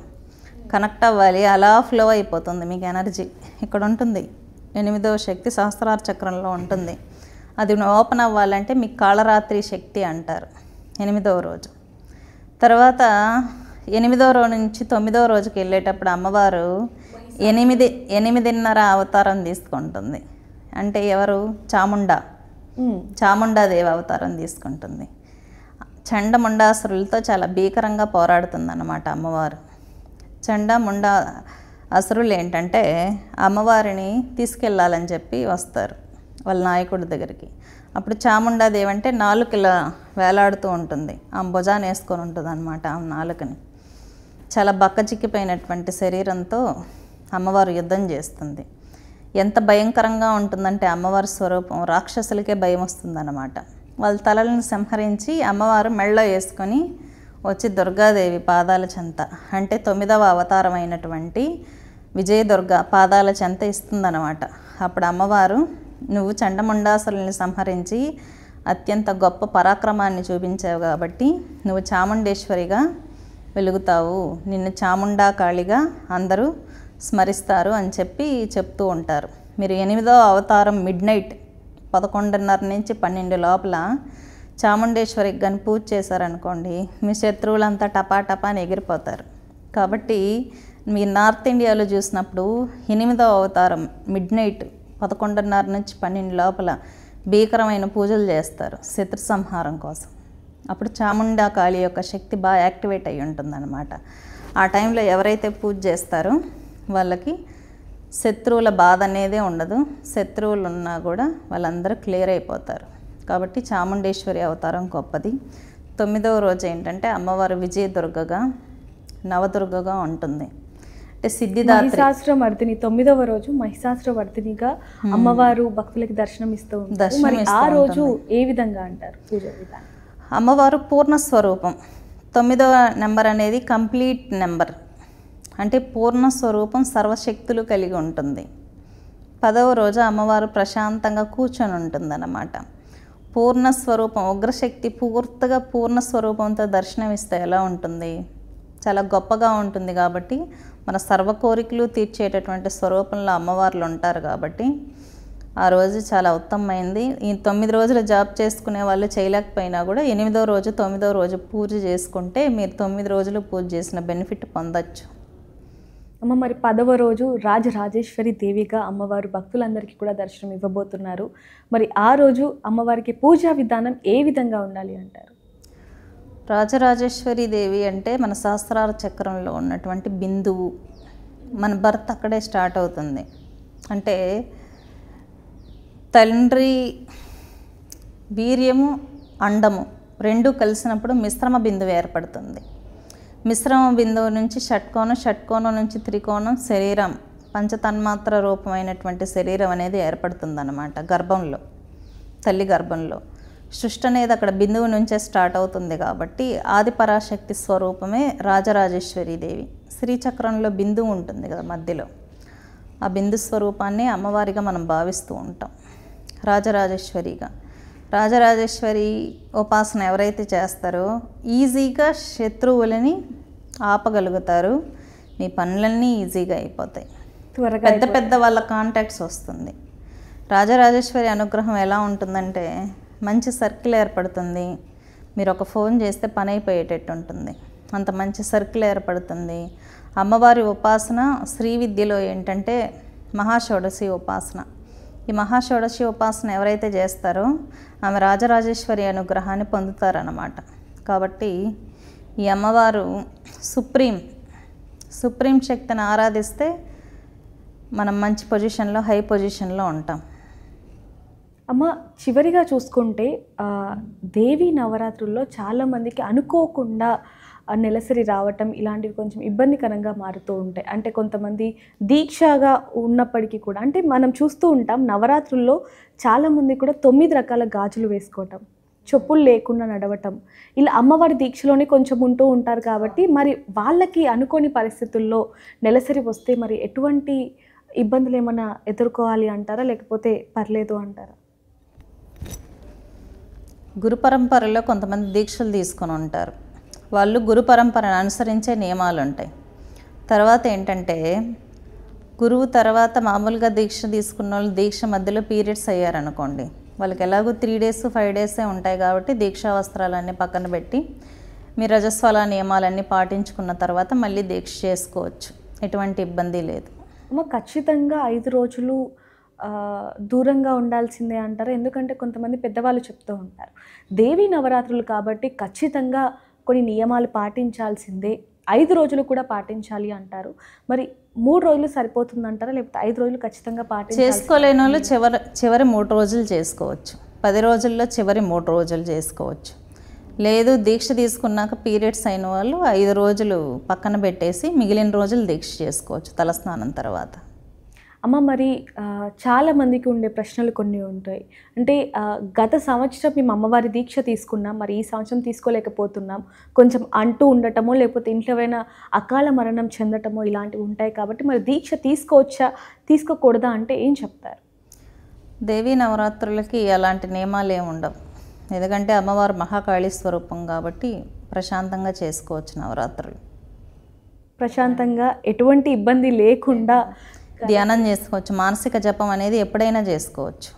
connect అవ్వాలి. అలా ఫ్లో అయిపోతుంది మీకు ఎనర్జీ. ఇక్కడ ఉంటుంది 8వ శక్తి సహస్రార చక్రంలో ఉంటుంది. అది ఓపెన్ అవ్వాలంటే మీకు కాళరాత్రి శక్తి అంటారు 8వ రోజు. తర్వాత 8వ రోజు నుంచి 9వ రోజుకి వెళ్ళేటప్పుడు అమ్మవారు 8.5 అవతారం తీసుకుంటుంది. అంటే ఎవరు? చాముండాదేవి అవతారం తీసుకుంటుంది. చండముండాసురులతో చాలా భీకరంగా పోరాడుతుందన్నమాట అమ్మవారు. చండముండా అసురులు ఏంటంటే అమ్మవారిని తీసుకెళ్ళాలని చెప్పి వస్తారు వాళ్ళ నాయకుడి దగ్గరికి. అప్పుడు చాముండాదేవి అంటే నాలుకలా వేలాడుతూ ఉంటుంది, ఆమె భుజాన్ని వేసుకొని ఉంటుంది అనమాట. ఆమె నాలుకని చాలా బక్కచిక్కిపోయినటువంటి శరీరంతో అమ్మవారు యుద్ధం చేస్తుంది. ఎంత భయంకరంగా ఉంటుందంటే అమ్మవారి స్వరూపం రాక్షసులకే భయం వస్తుందన్నమాట. వాళ్ళ తలలను సంహరించి అమ్మవారు మెళ్ళో వేసుకొని వచ్చి దుర్గాదేవి పాదాల చెంత, అంటే 9వ అవతారం అయినటువంటి విజయదుర్గ పాదాల చెంత ఇస్తుందన్నమాట. అప్పుడు అమ్మవారు, నువ్వు చండముండాసురుల్ని సంహరించి అత్యంత గొప్ప పరాక్రమాన్ని చూపించావు కాబట్టి నువ్వు చాముండేశ్వరిగా వెలుగుతావు, నిన్ను చాముండా కాళిగా అందరూ స్మరిస్తారు అని చెప్పి చెప్తూ ఉంటారు. మీరు 8వ అవతారం మిడ్నైట్ 11:30 నుంచి 12 లోపల చాముండేశ్వరికి కానీ పూజ చేశారనుకోండి, మీ శత్రువులంతా టపా అని ఎగిరిపోతారు. కాబట్టి మీ నార్త్ ఇండియాలో చూసినప్పుడు 8వ అవతారం మిడ్నైట్ 11:30 నుంచి 12 లోపల భీకరమైన పూజలు చేస్తారు శత్రు సంహారం కోసం. అప్పుడు చాముండా కాళి యొక్క శక్తి బాగా యాక్టివేట్ అయ్యి ఉంటుందన్నమాట. ఆ టైంలో ఎవరైతే పూజ చేస్తారో వాళ్ళకి శత్రువుల బాధ అనేదే ఉండదు. శత్రువులు ఉన్నా కూడా వాళ్ళందరూ క్లియర్ అయిపోతారు. కాబట్టి చాముండేశ్వరి అవతారం గొప్పది. 9వ రోజు ఏంటంటే అమ్మవారు విజయదుర్గగా నవదుర్గగా ఉంటుంది. అంటే సిద్ధిదాత్రి మహిషాసురమర్దిని 9వ రోజు మహిషాసురమర్దినిగా అమ్మవారు భక్తులకి దర్శనం ఇస్తూ ఉంటారు. మరి ఆ రోజు ఏ విధంగా అంటారు పూజ విధానం? అమ్మవారు పూర్ణ స్వరూపం. 9వ నెంబర్ అనేది కంప్లీట్ నెంబర్, అంటే పూర్ణ స్వరూపం, సర్వశక్తులు కలిగి ఉంటుంది. 10వ రోజు అమ్మవారు ప్రశాంతంగా కూర్చొని ఉంటుందన్నమాట. పూర్ణస్వరూపం, ఉగ్రశక్తి పూర్తిగా పూర్ణస్వరూపంతో దర్శనమిస్తే ఎలా ఉంటుంది, చాలా గొప్పగా ఉంటుంది. కాబట్టి మన సర్వ కోరికలు తీర్చేటటువంటి స్వరూపంలో అమ్మవార్లు ఉంటారు. కాబట్టి ఆ రోజు చాలా ఉత్తమమైంది. ఈ 9 రోజులు జాబ్ చేసుకునే వాళ్ళు చేయలేకపోయినా కూడా 8వ రోజు 9వ రోజు పూజ చేసుకుంటే మీరు 9 రోజులు పూజ చేసిన బెనిఫిట్ పొందొచ్చు. అమ్మ, మరి 10వ రోజు రాజరాజేశ్వరి దేవిగా అమ్మవారు భక్తులందరికీ కూడా దర్శనం ఇవ్వబోతున్నారు. మరి ఆ రోజు అమ్మవారికి పూజా విధానం ఏ విధంగా ఉండాలి అంటారు? రాజరాజేశ్వరి దేవి అంటే మన సహస్రార చక్రంలో ఉన్నటువంటి బిందువు. మన బర్త్ అక్కడే స్టార్ట్ అవుతుంది. అంటే తండ్రి వీర్యము అండము రెండు కలిసినప్పుడు మిశ్రమ బిందువు ఏర్పడుతుంది. మిశ్రమ బిందువు నుంచి షట్కోణం, షట్కోణం నుంచి త్రికోణం, శరీరం పంచతన్మాత్ర రూపమైనటువంటి శరీరం అనేది ఏర్పడుతుందన్నమాట గర్భంలో, తల్లి గర్భంలో. సృష్టి అనేది అక్కడ బిందువు నుంచే స్టార్ట్ అవుతుంది. కాబట్టి ఆదిపరాశక్తి స్వరూపమే రాజరాజేశ్వరి దేవి. శ్రీచక్రంలో బిందువు ఉంటుంది కదా మధ్యలో, ఆ బిందు స్వరూపాన్ని అమ్మవారిగా మనం భావిస్తూ ఉంటాం రాజరాజేశ్వరిగా. రాజరాజేశ్వరి ఉపాసన ఎవరైతే చేస్తారో ఈజీగా శత్రువులని ఆపగలుగుతారు, మీ పనులన్నీ ఈజీగా అయిపోతాయి, త్వరగా పెద్ద పెద్ద వాళ్ళ కాంటాక్ట్స్ వస్తుంది. రాజరాజేశ్వరి అనుగ్రహం ఎలా ఉంటుందంటే మంచి సర్కిల్ ఏర్పడుతుంది. మీరు ఒక ఫోన్ చేస్తే పని అయిపోయేటట్టు ఉంటుంది, అంత మంచి సర్కిల్ ఏర్పడుతుంది. అమ్మవారి ఉపాసన శ్రీ విద్యలో ఏంటంటే మహాషోడశి ఉపాసన. ఈ మహాషోడశి ఉపాసన ఎవరైతే చేస్తారో ఆమె రాజరాజేశ్వరి అనుగ్రహాన్ని పొందుతారన్నమాట. కాబట్టి ఈ అమ్మవారు సుప్రీం శక్తిని ఆరాధిస్తే మనం మంచి పొజిషన్లో, హై పొజిషన్లో ఉంటాం. అమ్మ, చివరిగా చూసుకుంటే దేవీ నవరాత్రుల్లో చాలామందికి అనుకోకుండా నెలసరి రావటం ఇలాంటివి కొంచెం ఇబ్బందికరంగా మారుతూ ఉంటాయి. అంటే కొంతమంది దీక్షగా ఉన్నప్పటికీ కూడా, అంటే మనం చూస్తూ ఉంటాం నవరాత్రుల్లో చాలామంది కూడా 9 రకాల గాజులు వేసుకోవటం, చెప్పులు లేకుండా నడవటం, ఇలా అమ్మవారి దీక్షలోనే కొంచెం ఉంటూ ఉంటారు. కాబట్టి మరి వాళ్ళకి అనుకోని పరిస్థితుల్లో నెలసరి వస్తే మరి ఎటువంటి ఇబ్బందులు ఏమైనా ఎదుర్కోవాలి అంటారా, లేకపోతే పర్లేదు అంటారా? గురు పరంపరలో కొంతమంది దీక్షలు తీసుకొని ఉంటారు. వాళ్ళు గురు పరంపరను అనుసరించే నియమాలు ఉంటాయి. తర్వాత ఏంటంటే గురువు తర్వాత మామూలుగా దీక్ష తీసుకున్న వాళ్ళు దీక్ష మధ్యలో పీరియడ్స్ అయ్యారనుకోండి, వాళ్ళకి ఎలాగో 3 days 5 days ఉంటాయి. కాబట్టి దీక్షా వస్త్రాలన్నీ పక్కన పెట్టి మీ రజస్వల నియమాలన్నీ పాటించుకున్న తర్వాత మళ్ళీ దీక్ష చేసుకోవచ్చు, ఎటువంటి ఇబ్బంది లేదు. అమ్మ, ఖచ్చితంగా 5 రోజులు దూరంగా ఉండాల్సిందే అంటారు. ఎందుకంటే కొంతమంది పెద్దవాళ్ళు చెప్తూ ఉంటారు దేవీ నవరాత్రులు కాబట్టి ఖచ్చితంగా కొన్ని నియమాలు పాటించాల్సిందే, 5 రోజులు కూడా పాటించాలి అంటారు. మరి 3 రోజులు సరిపోతుందంటారా, లేకపోతే 5 రోజులు ఖచ్చితంగా చేసుకోలేని వాళ్ళు చివరి 3 రోజులు చేసుకోవచ్చు, 10 రోజుల్లో చివరి 3 రోజులు చేసుకోవచ్చు. లేదు దీక్ష తీసుకున్నాక పీరియడ్స్ అయిన వాళ్ళు 5 రోజులు పక్కన పెట్టేసి మిగిలిన రోజులు దీక్ష చేసుకోవచ్చు తలస్నానం తర్వాత. అమ్మ, మరి చాలామందికి ఉండే ప్రశ్నలు కొన్ని ఉంటాయి. అంటే గత సంవత్సరం మేము అమ్మవారి దీక్ష తీసుకున్నాం, మరి ఈ సంవత్సరం తీసుకోలేకపోతున్నాం, కొంచెం అంటూ ఉండటమో లేకపోతే ఇంట్లో ఏమైనా అకాల మరణం చెందటమో ఇలాంటివి ఉంటాయి. కాబట్టి మరి దీక్ష తీసుకోవచ్చా, తీసుకోకూడదా అంటే ఏం చెప్తారు? దేవీ నవరాత్రులకి అలాంటి నియమాలు ఏమి ఉండవు. ఎందుకంటే అమ్మవారు మహాకాళీ స్వరూపం కాబట్టి ప్రశాంతంగా చేసుకోవచ్చు నవరాత్రులు. ప్రశాంతంగా ఎటువంటి ఇబ్బంది లేకుండా ధ్యానం చేసుకోవచ్చు, మానసిక జపం అనేది ఎప్పుడైనా చేసుకోవచ్చు.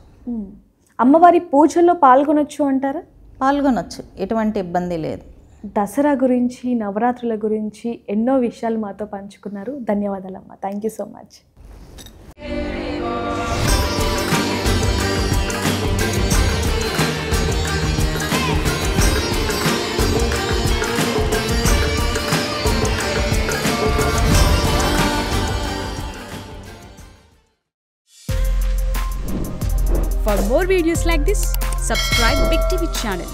అమ్మవారి పూజల్లో పాల్గొనొచ్చు అంటారా? పాల్గొనొచ్చు, ఎటువంటి ఇబ్బంది లేదు. దసరా గురించి, నవరాత్రుల గురించి ఎన్నో విషయాలు మాతో పంచుకున్నారు. ధన్యవాదాలమ్మ. Thank you so much. For more videos like this, subscribe Big TV channel.